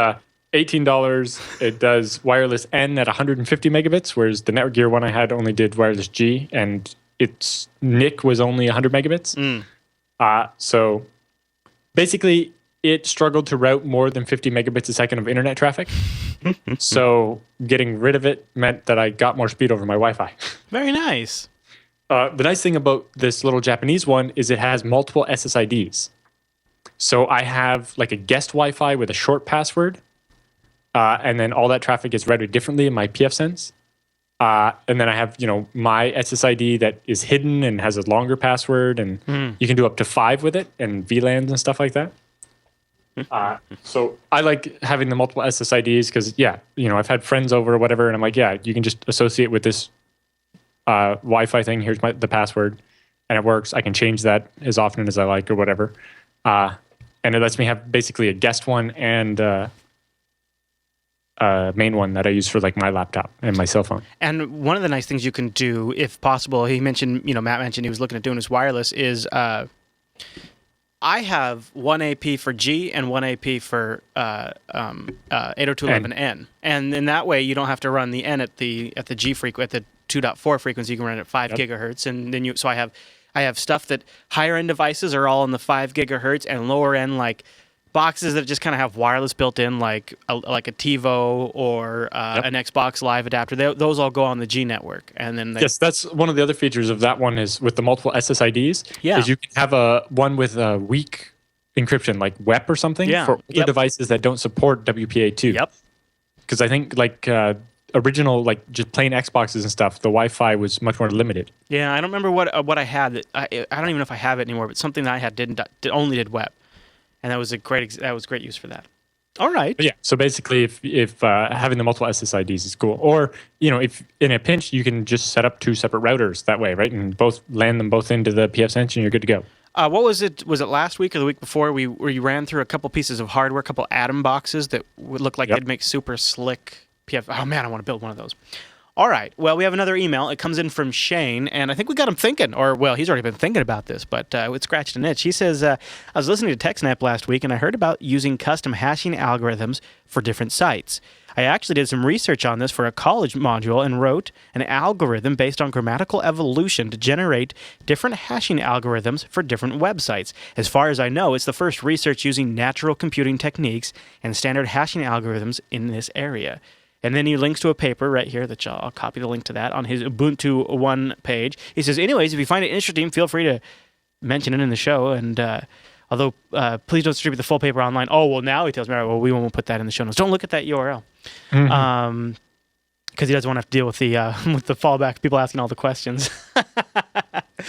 $18. It does wireless N at 150 megabits, whereas the Netgear one I had only did wireless G, and its NIC was only 100 megabits. So basically, it struggled to route more than 50 megabits a second of internet traffic. So getting rid of it meant that I got more speed over my Wi-Fi. Very nice. The nice thing about this little Japanese one is it has multiple SSIDs. So I have like a guest Wi-Fi with a short password, and then all that traffic gets routed differently in my pfSense. And then I have, my SSID that is hidden and has a longer password, and you can do up to 5 with it, and VLANs and stuff like that. So I like having the multiple SSIDs because, I've had friends over or whatever, and I'm like, you can just associate with this Wi-Fi thing. Here's the password, and it works. I can change that as often as I like or whatever. And it lets me have basically a guest one and main one that I use for like my laptop and my cell phone. And one of the nice things you can do, if possible, he mentioned, Matt mentioned he was looking at doing his wireless, is I have one AP for G and one AP for 802.11n. And in that way, you don't have to run the N at the G frequency, at the 2.4 frequency. You can run it at 5 gigahertz. And then so I have stuff that higher end devices are all in the 5 gigahertz, and lower end like boxes that just kind of have wireless built in, like a TiVo or an Xbox Live adapter. Those all go on the G network, and then yes, that's one of the other features of that one is with the multiple SSIDs. Yeah, is you can have one with a weak encryption, like WEP or something, for older devices that don't support WPA2. Yep. Because I think like original, like just plain Xboxes and stuff, the Wi-Fi was much more limited. Yeah, I don't remember what I had. I don't even know if I have it anymore. But something that I had only did WEP. And that was great use for that. All right. But yeah. So basically, if having the multiple SSIDs is cool, or if in a pinch you can just set up 2 separate routers that way, right, and land them both into the pfSense, and you're good to go. What was it? Was it last week or the week before? Where you ran through a couple pieces of hardware, a couple Atom boxes that would look like they'd make super slick PF. Oh man, I want to build one of those. All right. Well, we have another email. It comes in from Shane, and I think we got him thinking, he's already been thinking about this, but it scratched an itch. He says, I was listening to TechSNAP last week, and I heard about using custom hashing algorithms for different sites. I actually did some research on this for a college module and wrote an algorithm based on grammatical evolution to generate different hashing algorithms for different websites. As far as I know, it's the first research using natural computing techniques and standard hashing algorithms in this area. And then he links to a paper right here that I'll copy the link to that on his Ubuntu One page. He says, anyways, if you find it interesting, feel free to mention it in the show. And although please don't distribute the full paper online. Oh, well, now he tells me, all right, well, we won't put that in the show notes. Don't look at that URL. Because he doesn't want to have to deal with the fallback, people asking all the questions.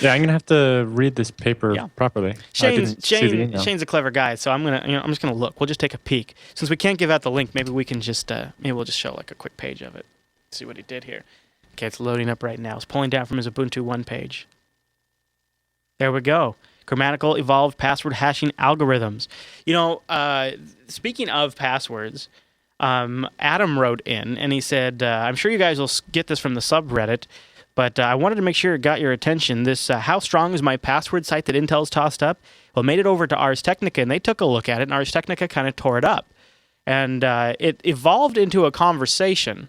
Yeah, I'm gonna have to read this paper properly. Shane's a clever guy, so I'm just gonna look. We'll just take a peek. Since we can't give out the link, maybe we can just we'll just show like a quick page of it. See what he did here. Okay, it's loading up right now. It's pulling down from his Ubuntu One page. There we go. Grammatical evolved password hashing algorithms. Speaking of passwords, Adam wrote in and he said, I'm sure you guys will get this from the subreddit, but I wanted to make sure it got your attention. This, how strong is my password site that Intel's tossed up? Well, it made it over to Ars Technica, and they took a look at it, and Ars Technica kind of tore it up. And it evolved into a conversation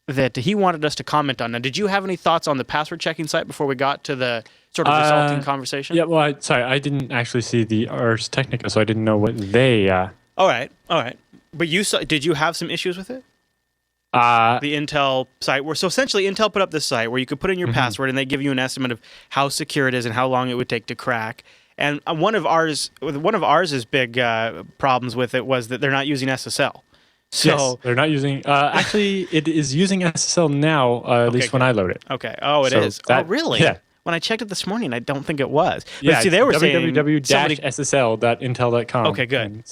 that he wanted us to comment on. Now, did you have any thoughts on the password checking site before we got to the sort of resulting conversation? Yeah, well, I didn't actually see the Ars Technica, so I didn't know what they... All right. But did you have some issues with it? The Intel site, so essentially Intel put up this site where you could put in your password and they give you an estimate of how secure it is and how long it would take to crack. And one of ours' big problems with it was that they're not using SSL. So yes, they're not using. Actually, it is using SSL now. At least when I load it. Okay. Oh, it is. Oh, really? Yeah. When I checked it this morning, I don't think it was. But yeah. See, they were saying www.ssl.intel.com. Okay, good.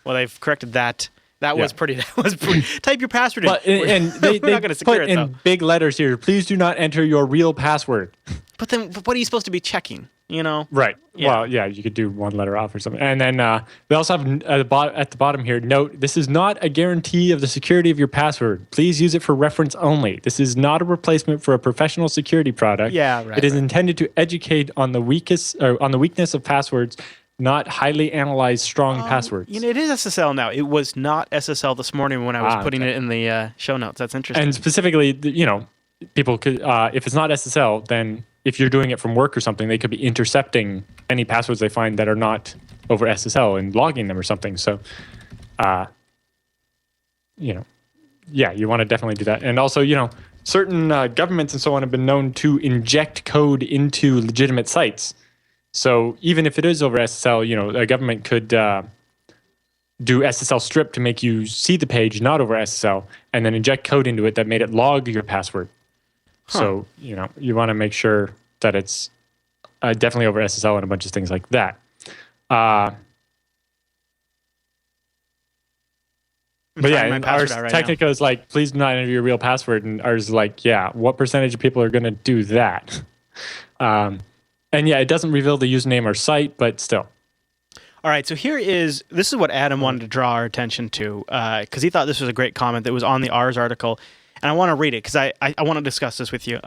Well, they've corrected that. That was pretty. Type your password in. And they put in big letters here. Please do not enter your real password. But then, what are you supposed to be checking? Right. Yeah. Well, yeah, you could do one letter off or something. And then they also have at the bottom here, note, this is not a guarantee of the security of your password. Please use it for reference only. This is not a replacement for a professional security product. Yeah, right. It is intended to educate on the weakness of passwords, not highly analyzed strong passwords. It is SSL now. It was not SSL this morning when I was putting it in the show notes. That's interesting. And specifically, people could, if it's not SSL, then if you're doing it from work or something, they could be intercepting any passwords they find that are not over SSL and logging them or something. So, yeah, you want to definitely do that. And also, certain governments and so on have been known to inject code into legitimate sites. So even if it is over SSL, a government could do SSL strip to make you see the page not over SSL, and then inject code into it that made it log your password. Huh. So, you want to make sure that it's definitely over SSL and a bunch of things like that. But yeah, ours Technica is like, please do not enter your real password. And ours is like, yeah, what percentage of people are going to do that? And yeah, it doesn't reveal the username or site, but still. All right, so this is what Adam wanted to draw our attention to, because he thought this was a great comment that was on the Ars article, and I want to read it because I want to discuss this with you.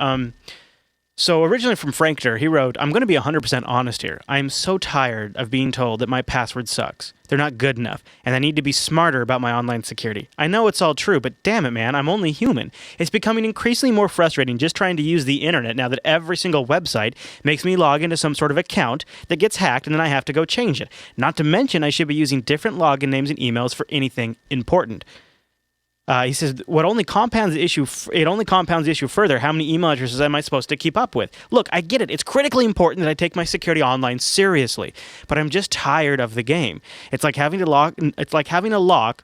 So originally from Frankter, he wrote, I'm going to be 100% honest here. I am so tired of being told that my password sucks. They're not good enough, and I need to be smarter about my online security. I know it's all true, but damn it, man, I'm only human. It's becoming increasingly more frustrating just trying to use the internet now that every single website makes me log into some sort of account that gets hacked, and then I have to go change it. Not to mention I should be using different login names and emails for anything important. He says, it only compounds the issue further. How many email addresses am I supposed to keep up with? Look, I get it. It's critically important that I take my security online seriously, but I'm just tired of the game. It's like having a lock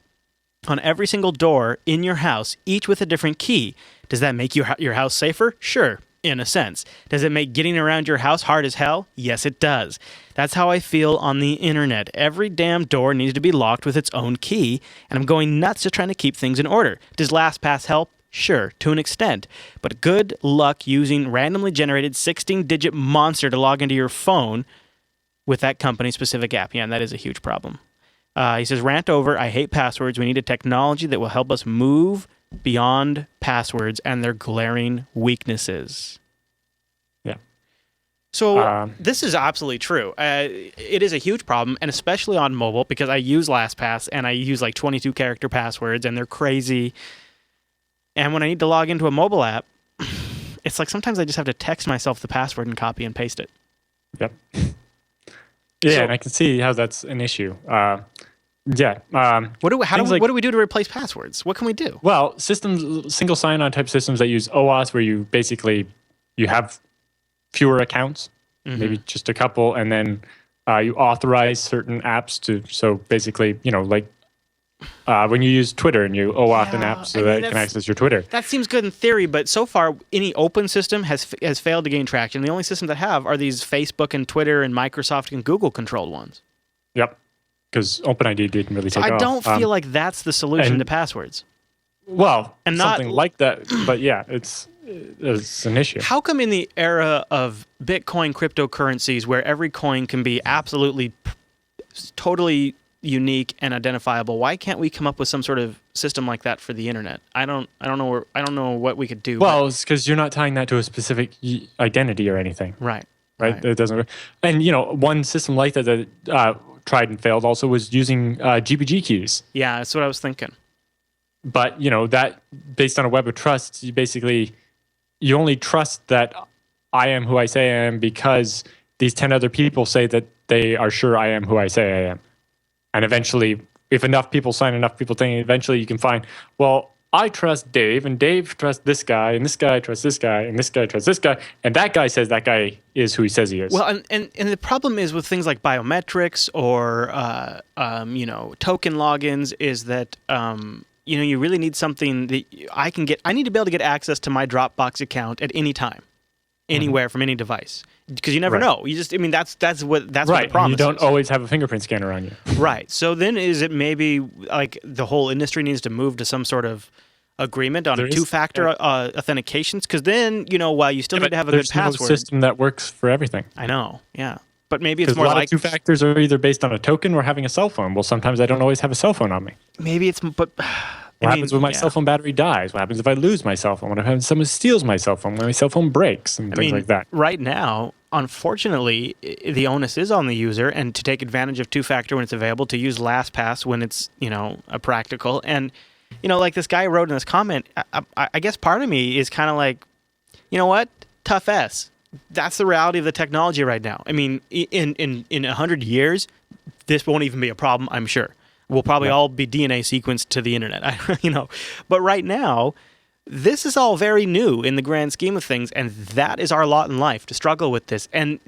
on every single door in your house, each with a different key. Does that make your house safer? Sure. In a sense. Does it make getting around your house hard as hell? Yes, it does. That's how I feel on the internet. Every damn door needs to be locked with its own key, and I'm going nuts just trying to keep things in order. Does LastPass help? Sure, to an extent. But good luck using randomly generated 16-digit monster to log into your phone with that company-specific app. Yeah, and that is a huge problem. He says, rant over, I hate passwords. We need a technology that will help us move beyond passwords and their glaring weaknesses. Yeah. So this is absolutely true. It is a huge problem, and especially on mobile, because I use LastPass and I use like 22-character passwords, and they're crazy. And when I need to log into a mobile app, it's like sometimes I just have to text myself the password and copy and paste it. Yep. Yeah, and I can see how that's an issue. Yeah. What do we do to replace passwords? What can we do? Well, single sign-on type systems that use OAuth, where you have fewer accounts, maybe just a couple, and then you authorize certain apps to. So basically, when you use Twitter and you OAuth an app so that it can access your Twitter. That seems good in theory, but so far any open system has failed to gain traction. The only systems that have are these Facebook and Twitter and Microsoft and Google controlled ones. Yep. Because OpenID didn't really take off. I don't feel like that's the solution to passwords. Well, and something like that, but yeah, it's an issue. How come in the era of Bitcoin cryptocurrencies, where every coin can be absolutely, totally unique and identifiable, why can't we come up with some sort of system like that for the internet? I don't know what we could do. Well, it's because you're not tying that to a specific identity or anything. Right. It doesn't work. And one system like that tried and failed also was using GPG keys. Yeah, that's what I was thinking. But that based on a web of trust, you only trust that I am who I say I am because these 10 other people say that they are sure I am who I say I am. And eventually, if enough people sign, enough people think, eventually you can find, well, I trust Dave, and Dave trusts this guy, and this guy trusts this guy, and this guy trusts this guy, and that guy says that guy is who he says he is. Well, and the problem is with things like biometrics or token logins is that you really need something that I can get. I need to be able to get access to my Dropbox account at any time, anywhere from any device, because you never know. That's what the promise. You don't always have a fingerprint scanner on you. Right. So then, is it maybe like the whole industry needs to move to some sort of agreement on two-factor authentications? Because then, while you still need to have a good password, there's no system that works for everything. I know. Yeah. But maybe it's more like two factors are either based on a token or having a cell phone. Well, sometimes I don't always have a cell phone on me. Maybe it's what happens when my cell phone battery dies? What happens if I lose my cell phone? What happens if someone steals my cell phone? When my cell phone breaks and things like that. Right now, unfortunately, the onus is on the user, and to take advantage of two-factor when it's available, to use LastPass when it's a practical. And like this guy wrote in this comment, I guess part of me is kind of like, you know what, tough S. That's the reality of the technology right now. I mean, in 100 years, this won't even be a problem, I'm sure. We'll probably all be DNA sequenced to the internet, But right now, this is all very new in the grand scheme of things, and that is our lot in life, to struggle with this. And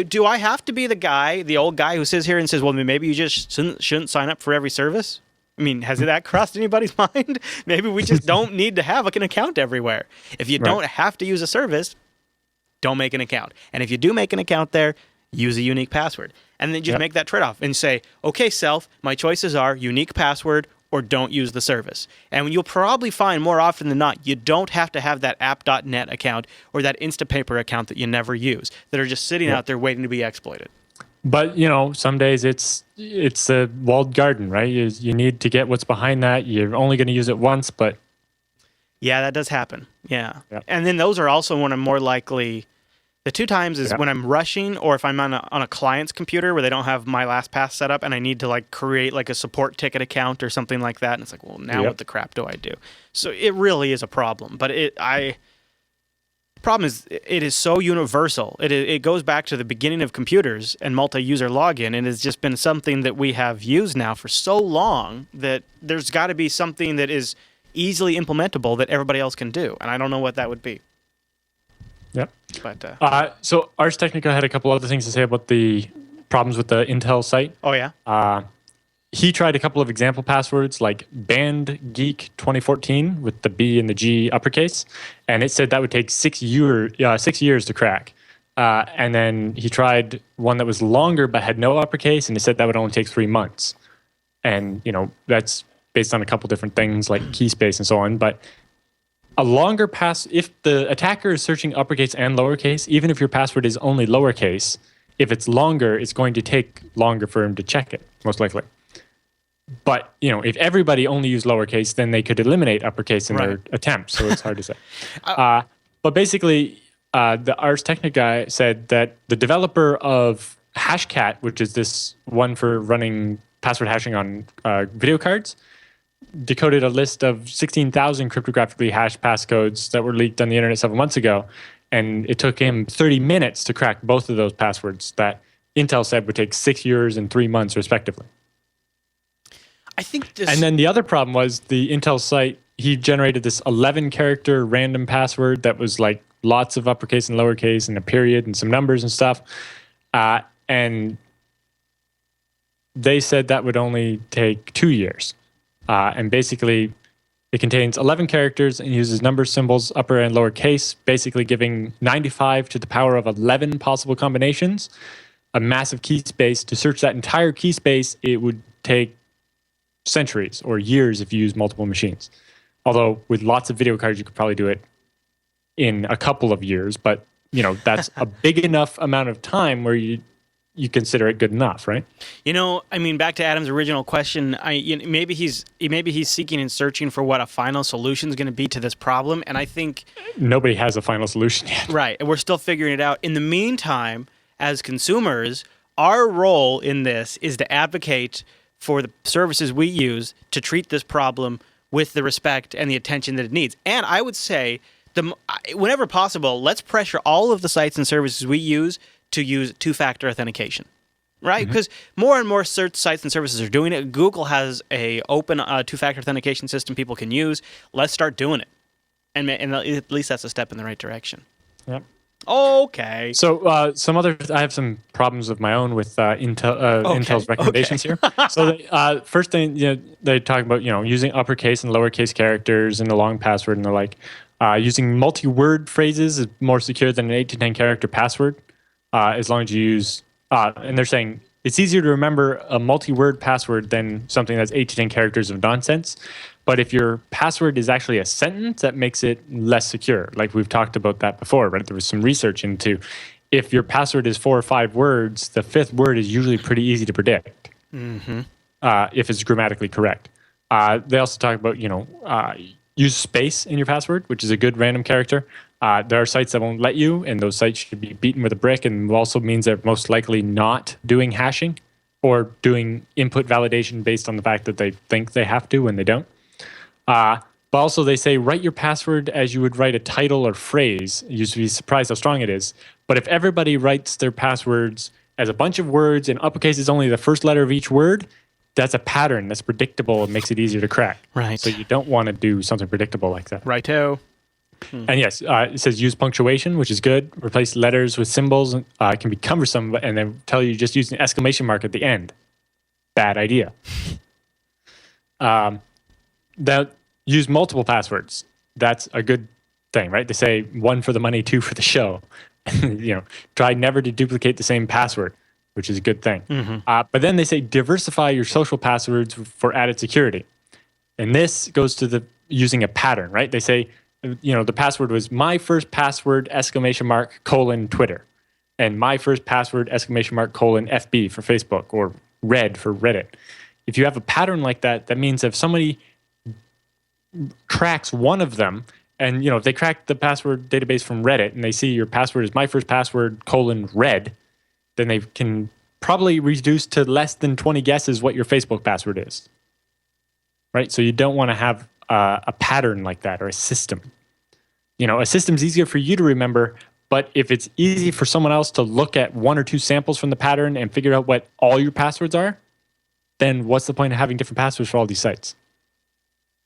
do I have to be the old guy who sits here and says, well, maybe you just shouldn't sign up for every service? I mean, has that crossed anybody's mind? Maybe we just don't need to have an account everywhere. If you don't have to use a service, don't make an account. And if you do make an account there, use a unique password. And then just make that trade-off and say, okay, self, my choices are unique password or don't use the service. And you'll probably find more often than not, you don't have to have that app.net account or that Instapaper account that you never use, that are just sitting out there waiting to be exploited. But, some days it's a walled garden, right? You need to get what's behind that. You're only going to use it once, but... Yeah, that does happen. Yeah. And then those are also when I'm more likely... The two times is when I'm rushing, or if I'm on a client's computer where they don't have my LastPass set up and I need to create a support ticket account or something like that. And it's well, now what the crap do I do? So it really is a problem. But the problem is it is so universal. It goes back to the beginning of computers and multi-user login, and it's just been something that we have used now for so long that there's got to be something that is easily implementable that everybody else can do. And I don't know what that would be. Yep. But so Ars Technica had a couple other things to say about the problems with the Intel site. Oh, yeah? He tried a couple of example passwords like BandGeek 2014 with the B and the G uppercase, and it said that would take 6 years to crack. And then he tried one that was longer but had no uppercase, and it said that would only take 3 months. And, that's based on a couple different things like key space and so on. But a longer if the attacker is searching uppercase and lowercase, even if your password is only lowercase, if it's longer, it's going to take longer for him to check it, most likely. But, if everybody only used lowercase, then they could eliminate uppercase in their attempts, so it's hard to say. But basically, the Ars Technica guy said that the developer of Hashcat, which is this one for running password hashing on video cards, decoded a list of 16,000 cryptographically hashed passcodes that were leaked on the internet several months ago, and it took him 30 minutes to crack both of those passwords that Intel said would take 6 years and 3 months, respectively. I think And then the other problem was the Intel site, he generated this 11-character random password that was lots of uppercase and lowercase and a period and some numbers and stuff. And they said that would only take 2 years. And basically, it contains 11 characters and uses number symbols, upper and lower case, basically giving 95 to the power of 11 possible combinations, a massive key space. To search that entire key space, it would take centuries or years if you use multiple machines. Although with lots of video cards, you could probably do it in a couple of years. But, that's a big enough amount of time where you consider it good enough, right? Back to Adam's original question, maybe he's seeking and searching for what a final solution is going to be to this problem, and I think nobody has a final solution yet. Right, and we're still figuring it out. In the meantime, as consumers, our role in this is to advocate for the services we use to treat this problem with the respect and the attention that it needs. And I would say, whenever possible, let's pressure all of the sites and services we use to use two-factor authentication, right? Because more and more search sites and services are doing it. Google has a open two-factor authentication system people can use. Let's start doing it, and at least that's a step in the right direction. Yep. Okay. So I have some problems of my own with Intel's recommendations here. So the first thing, they talk about using uppercase and lowercase characters in the long password, and they're like using multi-word phrases is more secure than an 8 to 10 character password. As long as you use, and they're saying it's easier to remember a multi-word password than something that's 8 to 10 characters of nonsense. But if your password is actually a sentence, that makes it less secure. Like we've talked about that before, right? There was some research into if your password is 4 or 5 words, the 5th word is usually pretty easy to predict if it's grammatically correct. They also talk about, use space in your password, which is a good random character. There are sites that won't let you, and those sites should be beaten with a brick, and also means they're most likely not doing hashing or doing input validation based on the fact that they think they have to when they don't. But also they say write your password as you would write a title or phrase. You'd be surprised how strong it is. But if everybody writes their passwords as a bunch of words, and uppercase is only the first letter of each word, that's a pattern that's predictable and makes it easier to crack. Right. So you don't want to do something predictable like that. Righto. And yes, it says use punctuation, which is good. Replace letters with symbols. It can be cumbersome, and then tell you just use an exclamation mark at the end. Bad idea. That use multiple passwords. That's a good thing, right? They say 1 for the money, 2 for the show. Try never to duplicate the same password, which is a good thing. But then they say diversify your social passwords for added security. And this goes to using a pattern, right? They say, the password was my first password, ! Twitter. And my first password, ! FB for Facebook, or red for Reddit. If you have a pattern like that, that means if somebody cracks one of them, and if they crack the password database from Reddit and they see your password is my first password, red, then they can probably reduce to less than 20 guesses what your Facebook password is. Right? So you don't want to have a pattern like that, or a system. A system's easier for you to remember, but if it's easy for someone else to look at 1 or 2 samples from the pattern and figure out what all your passwords are, then what's the point of having different passwords for all these sites?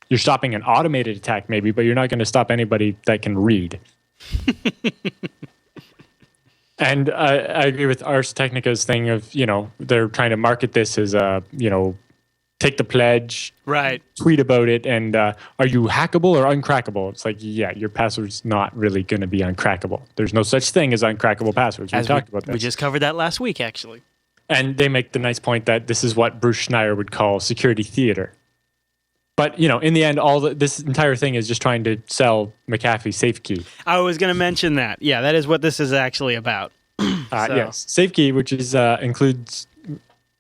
You're stopping an automated attack maybe, but you're not going to stop anybody that can read. And I agree with Ars Technica's thing of, they're trying to market this as take the pledge, right? Tweet about it, and are you hackable or uncrackable? It's like, yeah, your password's not really going to be uncrackable. There's no such thing as uncrackable passwords. We talked about this. We just covered that last week, actually. And they make the nice point that this is what Bruce Schneier would call security theater. But, in the end, this entire thing is just trying to sell McAfee SafeKey. I was going to mention that. Yeah, that is what this is actually about. Yes, SafeKey, which includes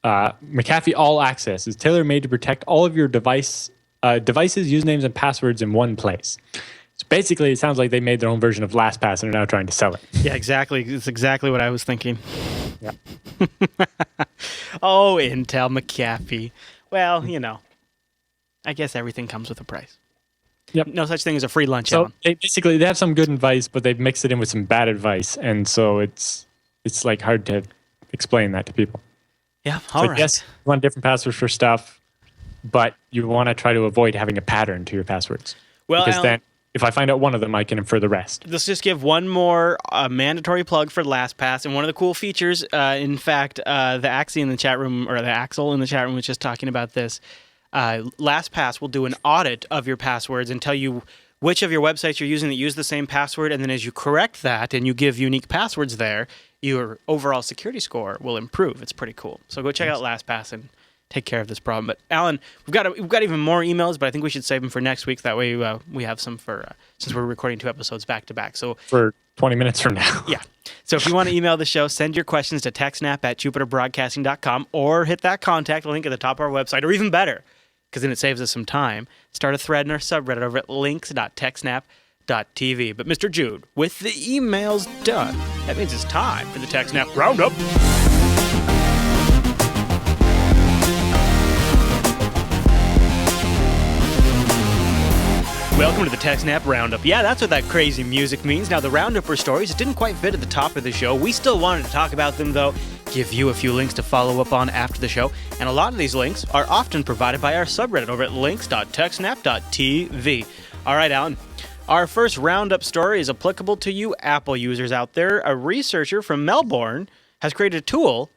McAfee All Access, is tailor-made to protect all of your devices, usernames, and passwords in one place. So basically, it sounds like they made their own version of LastPass and are now trying to sell it. Yeah, exactly. It's exactly what I was thinking. Yeah. Oh, Intel McAfee. Well, I guess everything comes with a price. Yep. No such thing as a free lunch, So Alan. they have some good advice, but they've mixed it in with some bad advice, and so it's like hard to explain that to people. Yeah, all right. Yes, you want different passwords for stuff, but you want to try to avoid having a pattern to your passwords. Well, because Alan, then if I find out one of them, I can infer the rest. Let's just give one more mandatory plug for LastPass. And one of the cool features, in fact, the Axie in the chat room, or the Axel in the chat room was just talking about this. LastPass will do an audit of your passwords and tell you which of your websites you're using that use the same password. And then as you correct that and you give unique passwords there, your overall security score will improve. It's pretty cool. So go check out LastPass and take care of this problem. But Alan, we've got even more emails, but I think we should save them for next week. That way we have some for since we're recording 2 episodes back to back. So for 20 minutes from now. Yeah. So if you want to email the show, send your questions to TechSNAP@jupiterbroadcasting.com or hit that contact link at the top of our website, or even better, because then it saves us some time, start a thread in our subreddit over at links.techsnap.tv. But Mr. Jude, with the emails done, that means it's time for the TechSNAP Roundup. Welcome to the TechSNAP Roundup. Yeah, that's what that crazy music means. Now, the Roundup were stories that didn't quite fit at the top of the show. We still wanted to talk about them, though, give you a few links to follow up on after the show. And a lot of these links are often provided by our subreddit over at links.techsnap.tv. All right, Alan. Our first Roundup story is applicable to you Apple users out there. A researcher from Melbourne has created a tool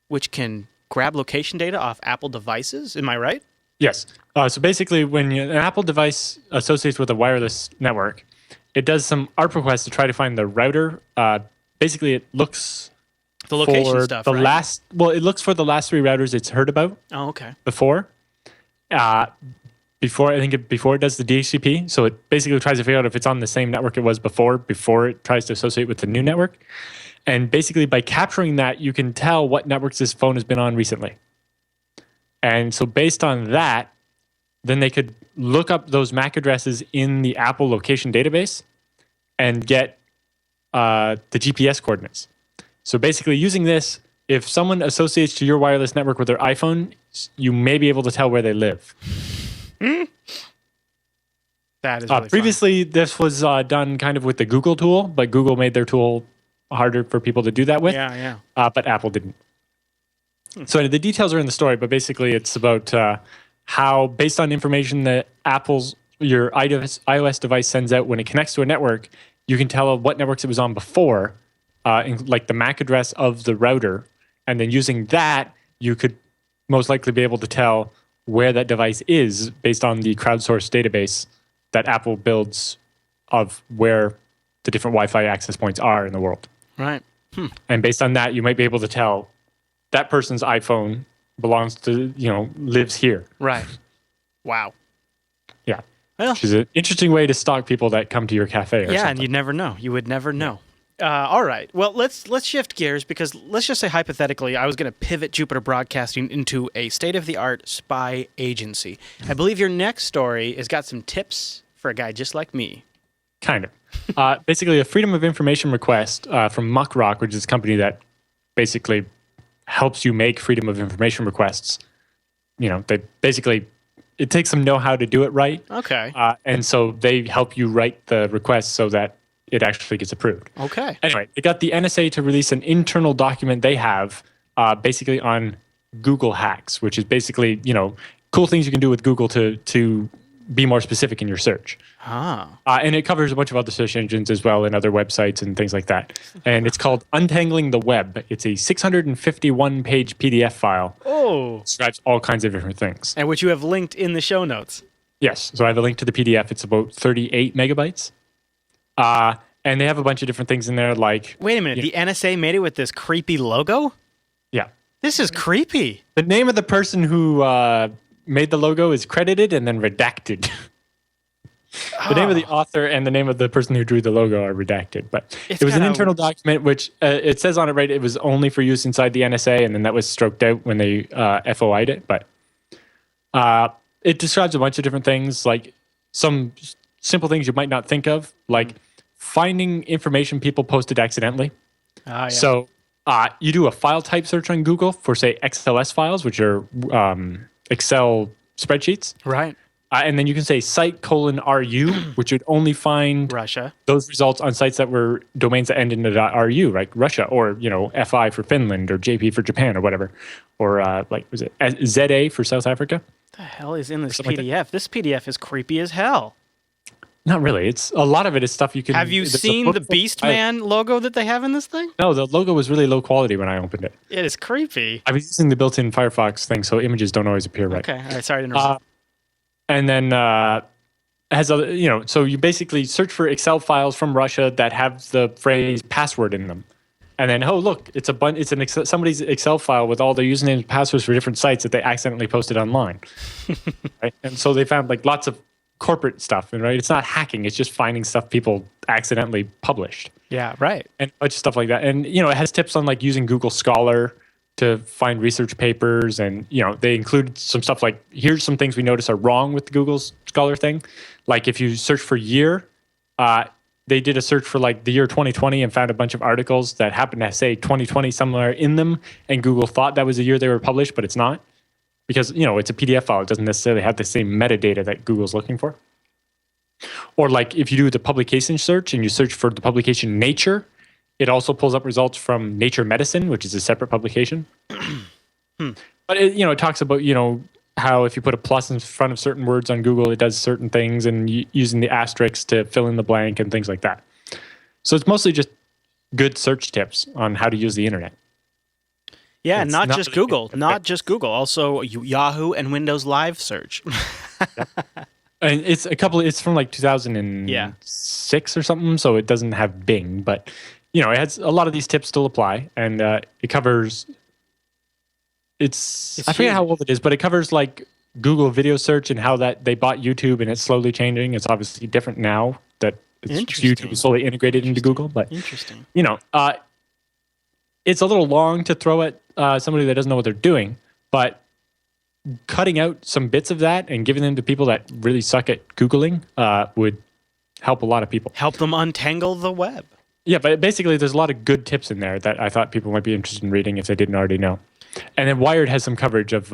which can grab location data off Apple devices. Am I right? Yes. So basically, when an Apple device associates with a wireless network, it does some ARP requests to try to find the router. Basically, it looks the location for stuff, the right? it looks for the last 3 routers it's heard about. Oh, okay. Before it does the DHCP. So it basically tries to figure out if it's on the same network it was before it tries to associate with the new network. And basically, by capturing that, you can tell what networks this phone has been on recently. And so based on that, then they could look up those MAC addresses in the Apple location database and get the GPS coordinates. So basically using this, if someone associates to your wireless network with their iPhone, you may be able to tell where they live. That is really previously, this was done kind of with the Google tool, but Google made their tool harder for people to do that with. Yeah. But Apple didn't. So the details are in the story, but basically it's about how, based on information that your iOS device sends out when it connects to a network, you can tell what networks it was on before, like the MAC address of the router, and then using that, you could most likely be able to tell where that device is based on the crowdsourced database that Apple builds of where the different Wi-Fi access points are in the world. Right. And based on that, you might be able to tell that person's iPhone belongs to, lives here. Right. Wow. Yeah. Well, which is an interesting way to stalk people that come to your cafe or something. And you'd never know. You would never know. All right. Well, let's shift gears, because let's just say hypothetically, I was going to pivot Jupiter Broadcasting into a state-of-the-art spy agency. I believe your next story has got some tips for a guy just like me. Kind of. Basically, a Freedom of Information request from Muckrock, which is a company that basically helps you make Freedom of Information requests. They basically, it takes some know-how to do it right. Okay. And so they help you write the request so that it actually gets approved. Okay. Anyway, they got the NSA to release an internal document they have basically on Google hacks, which is basically, cool things you can do with Google to be more specific in your search. And it covers a bunch of other search engines as well and other websites and things like that. And it's called Untangling the Web. It's a 651-page PDF file. Oh. It describes all kinds of different things. And which you have linked in the show notes. Yes. So I have a link to the PDF. It's about 38 megabytes. And they have a bunch of different things in there like... Wait a minute. The NSA made it with this creepy logo? Yeah. This is creepy. The name of the person who made the logo is credited and then redacted. The name of the author and the name of the person who drew the logo are redacted. But it was an internal document, which it says on it, right, it was only for use inside the NSA, and then that was stroked out when they FOI'd it. But it describes a bunch of different things, like some simple things you might not think of, like finding information people posted accidentally. Yeah. So you do a file type search on Google for, say, XLS files, which are Excel spreadsheets. Right. And then you can say site:/ru, which would only find Russia. Those results on sites that were domains that end in .ru, like Russia, or FI for Finland, or JP for Japan, or whatever, or was it ZA for South Africa? What the hell is in this PDF? Like this PDF is creepy as hell. Not really. It's a lot of it is stuff you can. Have you seen the Beastman logo that they have in this thing? No, the logo was really low quality when I opened it. It is creepy. I was using the built-in Firefox thing, so images don't always appear right. Okay, all right. Sorry to interrupt. And then has a so you basically search for Excel files from Russia that have the phrase password in them, and then look, it's somebody's Excel file with all their usernames and passwords for different sites that they accidentally posted online. Right? And so they found like lots of corporate stuff, and right, it's not hacking; it's just finding stuff people accidentally published. Yeah, right. And a bunch of stuff like that, and it has tips on like using Google Scholar to find research papers, and they include some stuff like, here's some things we notice are wrong with the Google Scholar thing. Like if you search for year, they did a search for like the year 2020 and found a bunch of articles that happened to say 2020 somewhere in them, and Google thought that was the year they were published, but it's not, because it's a PDF file. It doesn't necessarily have the same metadata that Google's looking for. Or like if you do the publication search and you search for the publication Nature, it also pulls up results from Nature Medicine, which is a separate publication. But it talks about how if you put a plus in front of certain words on Google, it does certain things, and using the asterisks to fill in the blank and things like that. So it's mostly just good search tips on how to use the internet. Yeah, not just Google, not just Google, also Yahoo and Windows Live Search. And it's from like 2006 or something, so it doesn't have Bing, but it has a lot of these tips still apply, and it covers. I forget how old it is, but it covers like Google video search and how that they bought YouTube and it's slowly changing. It's obviously different now that YouTube is slowly integrated into Google, but interesting. It's a little long to throw at somebody that doesn't know what they're doing, but cutting out some bits of that and giving them to people that really suck at Googling would help a lot of people. Help them untangle the web. Yeah, but basically there's a lot of good tips in there that I thought people might be interested in reading if they didn't already know. And then Wired has some coverage of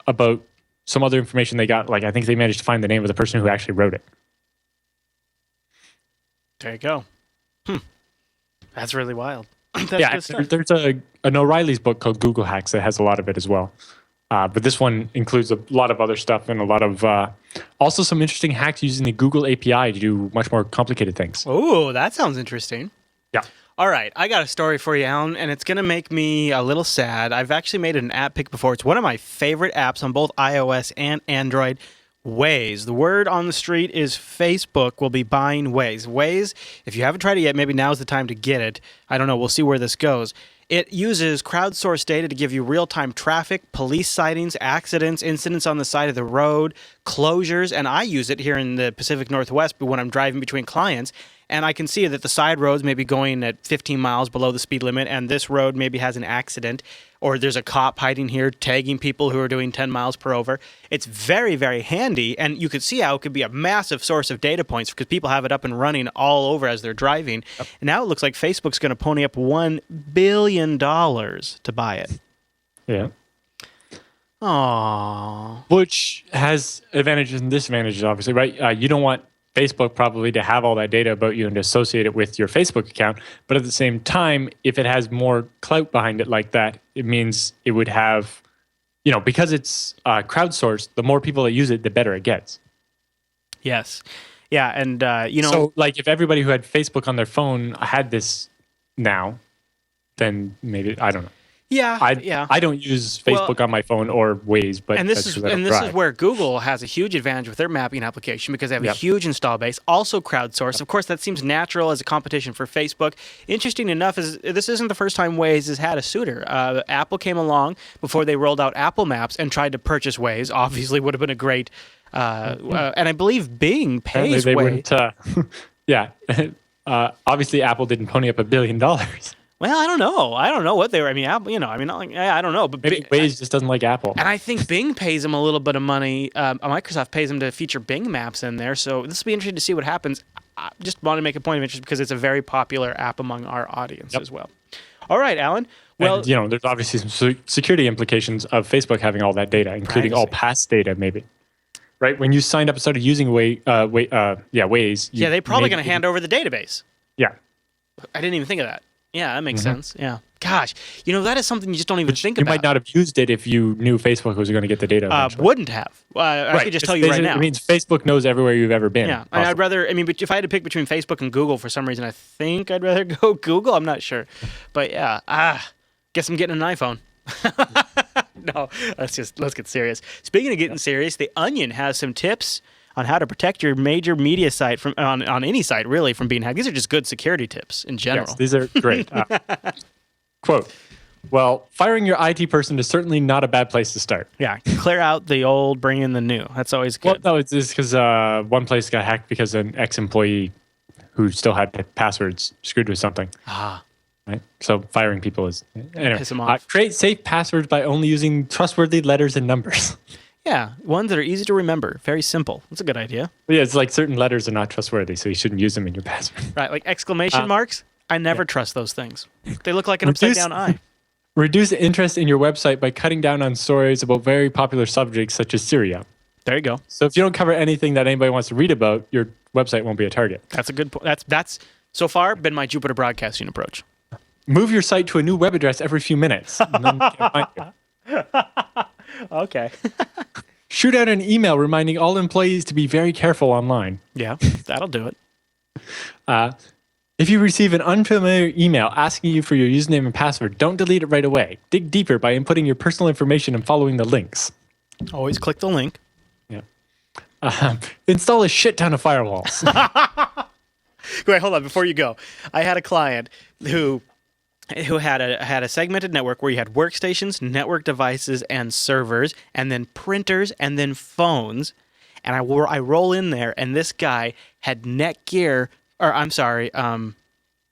about some other information they got. Like I think they managed to find the name of the person who actually wrote it. There you go. That's really wild. That's Yeah, good stuff. there's an O'Reilly's book called Google Hacks that has a lot of it as well. But this one includes a lot of other stuff and a lot of also some interesting hacks using the Google API to do much more complicated things. Oh, that sounds interesting. Yeah. All right, I got a story for you, Alan, and it's going to make me a little sad. I've actually made an app pick before. It's one of my favorite apps on both iOS and Android. Waze. The word on the street is Facebook will be buying Waze. Waze, if you haven't tried it yet, maybe now's the time to get it. I don't know. We'll see where this goes. It uses crowdsourced data to give you real-time traffic, police sightings, accidents, incidents on the side of the road, closures, and I use it here in the Pacific Northwest when I'm driving between clients, and I can see that the side roads may be going at 15 miles below the speed limit, and this road maybe has an accident, or there's a cop hiding here tagging people who are doing 10 miles per hour. It's very, very handy, and you could see how it could be a massive source of data points because people have it up and running all over as they're driving. Yep. And now it looks like Facebook's going to pony up $1 billion to buy it. Yeah. Aww. Which has advantages and disadvantages, obviously, right? You don't want Facebook probably to have all that data about you and to associate it with your Facebook account. But at the same time, if it has more clout behind it like that, it means it would have, because it's crowdsourced, the more people that use it, the better it gets. Yes. Yeah. And, So, like, if everybody who had Facebook on their phone had this now, then maybe, I don't know. Yeah, I don't use Facebook on my phone or Waze, but this is where Google has a huge advantage with their mapping application because they have a huge install base, also crowdsourced. Of course, that seems natural as a competition for Facebook. Interesting enough, this isn't the first time Waze has had a suitor. Apple came along before they rolled out Apple Maps and tried to purchase Waze. Obviously, would have been a great. And I believe Bing pays Waze. Yeah. Obviously, Apple didn't pony up $1 billion. Well, I don't know what they were. I mean, Apple, I don't know. But maybe Waze just doesn't like Apple. And I think Bing pays them a little bit of money. Microsoft pays them to feature Bing Maps in there. So this will be interesting to see what happens. I just want to make a point of interest because it's a very popular app among our audience as well. All right, Alan. Well, and, there's obviously some security implications of Facebook having all all data, including all past data, maybe. Right? When you signed up and started using Waze. They're probably going to hand over the database. Yeah. I didn't even think of that. Yeah, that makes sense. Yeah. Gosh, that is something you just don't even think about. You might not have used it if you knew Facebook was going to get the data eventually. Wouldn't have. I could just tell you right now. It means Facebook knows everywhere you've ever been. Yeah, and but if I had to pick between Facebook and Google for some reason, I think I'd rather go Google. I'm not sure. But yeah, guess I'm getting an iPhone. No, let's get serious. Speaking of getting serious, The Onion has some tips on how to protect your major media site from on any site really from being hacked. These are just good security tips in general. Yes, these are great. Quote, well, firing your IT person is certainly not a bad place to start. Yeah, clear out the old, bring in the new. That's always good. Well, no, it's just because one place got hacked because an ex-employee who still had passwords screwed with something. Right? So firing people is... Anyway, piss them off. Create safe passwords by only using trustworthy letters and numbers. Yeah, ones that are easy to remember. Very simple. That's a good idea. Yeah, it's like certain letters are not trustworthy, so you shouldn't use them in your password. Right, like exclamation marks. I never trust those things. They look like an upside-down eye. Reduce interest in your website by cutting down on stories about very popular subjects such as Syria. There you go. So if you don't cover anything that anybody wants to read about, your website won't be a target. That's a good point. That's so far been my Jupiter Broadcasting approach. Move your site to a new web address every few minutes. And then you can't find you. Okay. Shoot out an email reminding all employees to be very careful online. Yeah, that'll do it. If you receive an unfamiliar email asking you for your username and password, don't delete it right away. Dig deeper by inputting your personal information and following the links. Always click the link. Yeah. Install a shit ton of firewalls. Wait, hold on. Before you go, I had a client who had a segmented network where you had workstations, network devices, and servers, and then printers, and then phones. And I roll in there, and this guy had Netgear, or I'm sorry,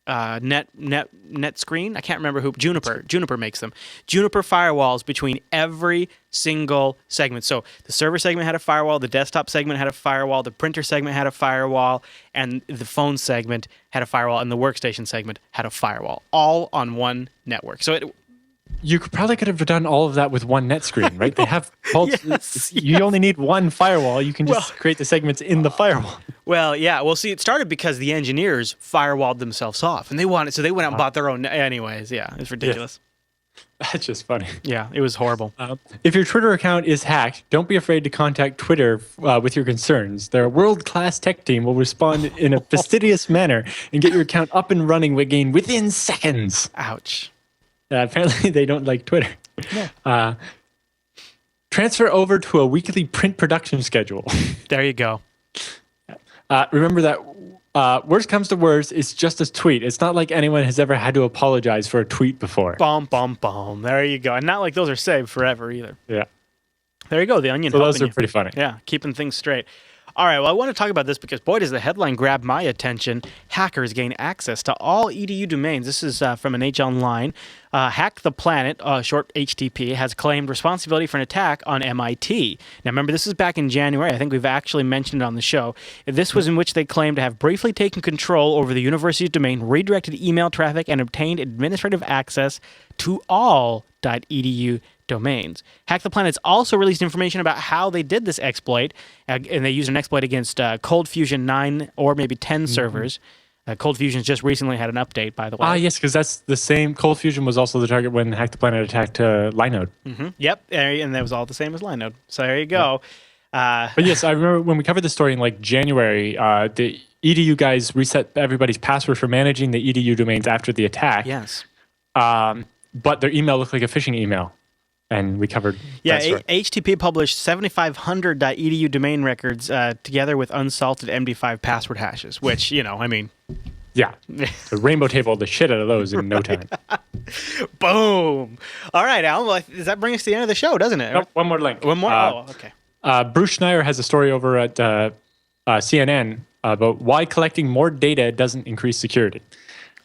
NetScreen. I can't remember who. Juniper makes them. Juniper firewalls between every single segment. So the server segment had a firewall, the desktop segment had a firewall, the printer segment had a firewall, and the phone segment had a firewall, and the workstation segment had a firewall, all on one network. So You could have done all of that with one net screen, right? They have Yes, you only need one firewall. You can just Well- create the segments in the firewall. Well, yeah. Well, see, it started because the engineers firewalled themselves off, and they wanted, so they went out and bought their own. Anyways, yeah, it's ridiculous. That's just funny. Yeah, it was horrible. If your Twitter account is hacked, don't be afraid to contact Twitter with your concerns. Their world-class tech team will respond in a fastidious manner and get your account up and running again within seconds. Ouch. Apparently, they don't like Twitter. No. Transfer over to a weekly print production schedule. There you go. Remember that worst comes to worst, it's just a tweet. It's not like anyone has ever had to apologize for a tweet before. Bum, bum, bum. There you go. And not like those are saved forever either. Yeah. There you go. The Onion. So those helping are pretty funny. Yeah, keeping things straight. All right, well, I want to talk about this because, boy, does the headline grab my attention. Hackers gain access to all EDU domains. This is from an H Online. Hack the Planet, short HTTP, has claimed responsibility for an attack on MIT. Now, remember, this is back in January. I think we've actually mentioned it on the show. This was in which they claimed to have briefly taken control over the university's domain, redirected email traffic, and obtained administrative access to all .edu domains. Hack the Planet's also released information about how they did this exploit, and they used an exploit against Cold Fusion 9 or maybe 10 servers. Cold Fusion's just recently had an update, by the way. Yes, because that's the same. Cold Fusion was also the target when Hack the Planet attacked Linode. Mm-hmm. Yep, and that was all the same as Linode. So there you go. But yes, I remember when we covered the story in like January, the EDU guys reset everybody's password for managing the EDU domains after the attack. Yes. But their email looked like a phishing email. And we covered that story. HTTP published 7,500 .edu domain records together with unsalted MD5 password hashes, which, I mean... Yeah. So rainbow table the shit out of those in no time. Boom. All right, Alan. Well, does that bring us to the end of the show, doesn't it? Nope, one more link. One more? Okay. Bruce Schneier has a story over at CNN about why collecting more data doesn't increase security.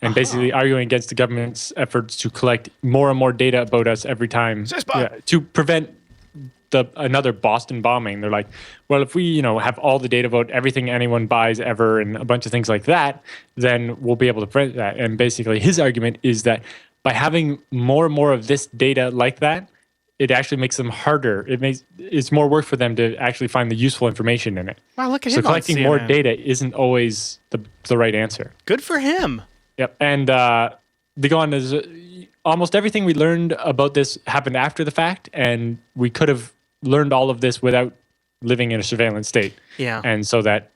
And basically arguing against the government's efforts to collect more and more data about us every time to prevent another Boston bombing. They're like, well, if we have all the data about everything anyone buys ever and a bunch of things like that, then we'll be able to prevent that. And basically his argument is that by having more and more of this data like that, it actually makes them harder. It's more work for them to actually find the useful information in it. Wow, look at him. So collecting more data isn't always the right answer. Good for him. Yep, and they go on as almost everything we learned about this happened after the fact, and we could have learned all of this without living in a surveillance state. Yeah. And so that,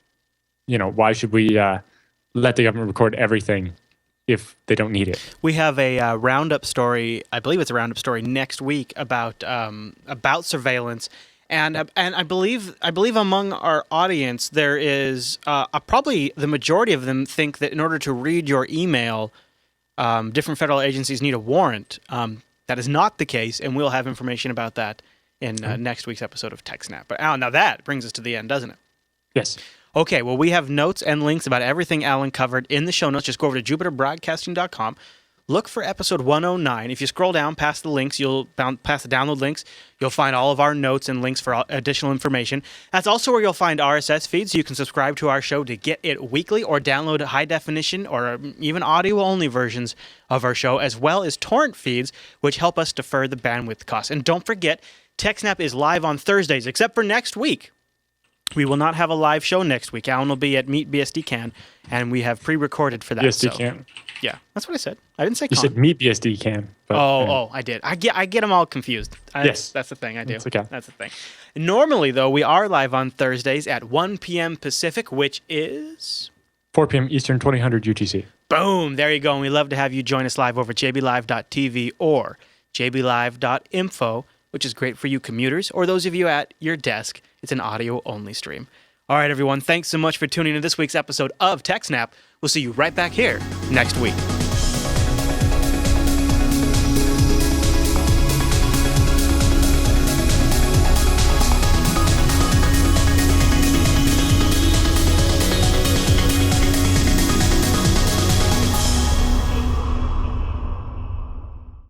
why should we let the government record everything if they don't need it? We have a roundup story. I believe it's a roundup story next week about surveillance. And I believe among our audience there is probably the majority of them think that in order to read your email, different federal agencies need a warrant. That is not the case, and we'll have information about that in next week's episode of TechSNAP. But Alan, now that brings us to the end, doesn't it? Yes. Okay, well, we have notes and links about everything Alan covered in the show notes. Just go over to jupiterbroadcasting.com. Look for episode 109. If you scroll down past the links, past the download links, you'll find all of our notes and links for additional information. That's also where you'll find RSS feeds, so you can subscribe to our show to get it weekly or download high definition or even audio-only versions of our show, as well as torrent feeds, which help us defer the bandwidth costs. And don't forget, TechSNAP is live on Thursdays, except for next week. We will not have a live show next week. Alan will be at Meet BSD Can, and we have pre-recorded for that. BSD Can. Yeah, that's what I said. I didn't say You con. said Meet BSD Can. But, I did. I get them all confused. Yes. That's the thing I do. That's okay. That's the thing. Normally, though, we are live on Thursdays at 1 p.m. Pacific, which is... 4 p.m. Eastern, 2000 UTC. Boom! There you go. And we love to have you join us live over at jblive.tv or jblive.info, which is great for you commuters or those of you at your desk. It's an audio-only stream. All right, everyone. Thanks so much for tuning in to this week's episode of TechSNAP. We'll see you right back here next week.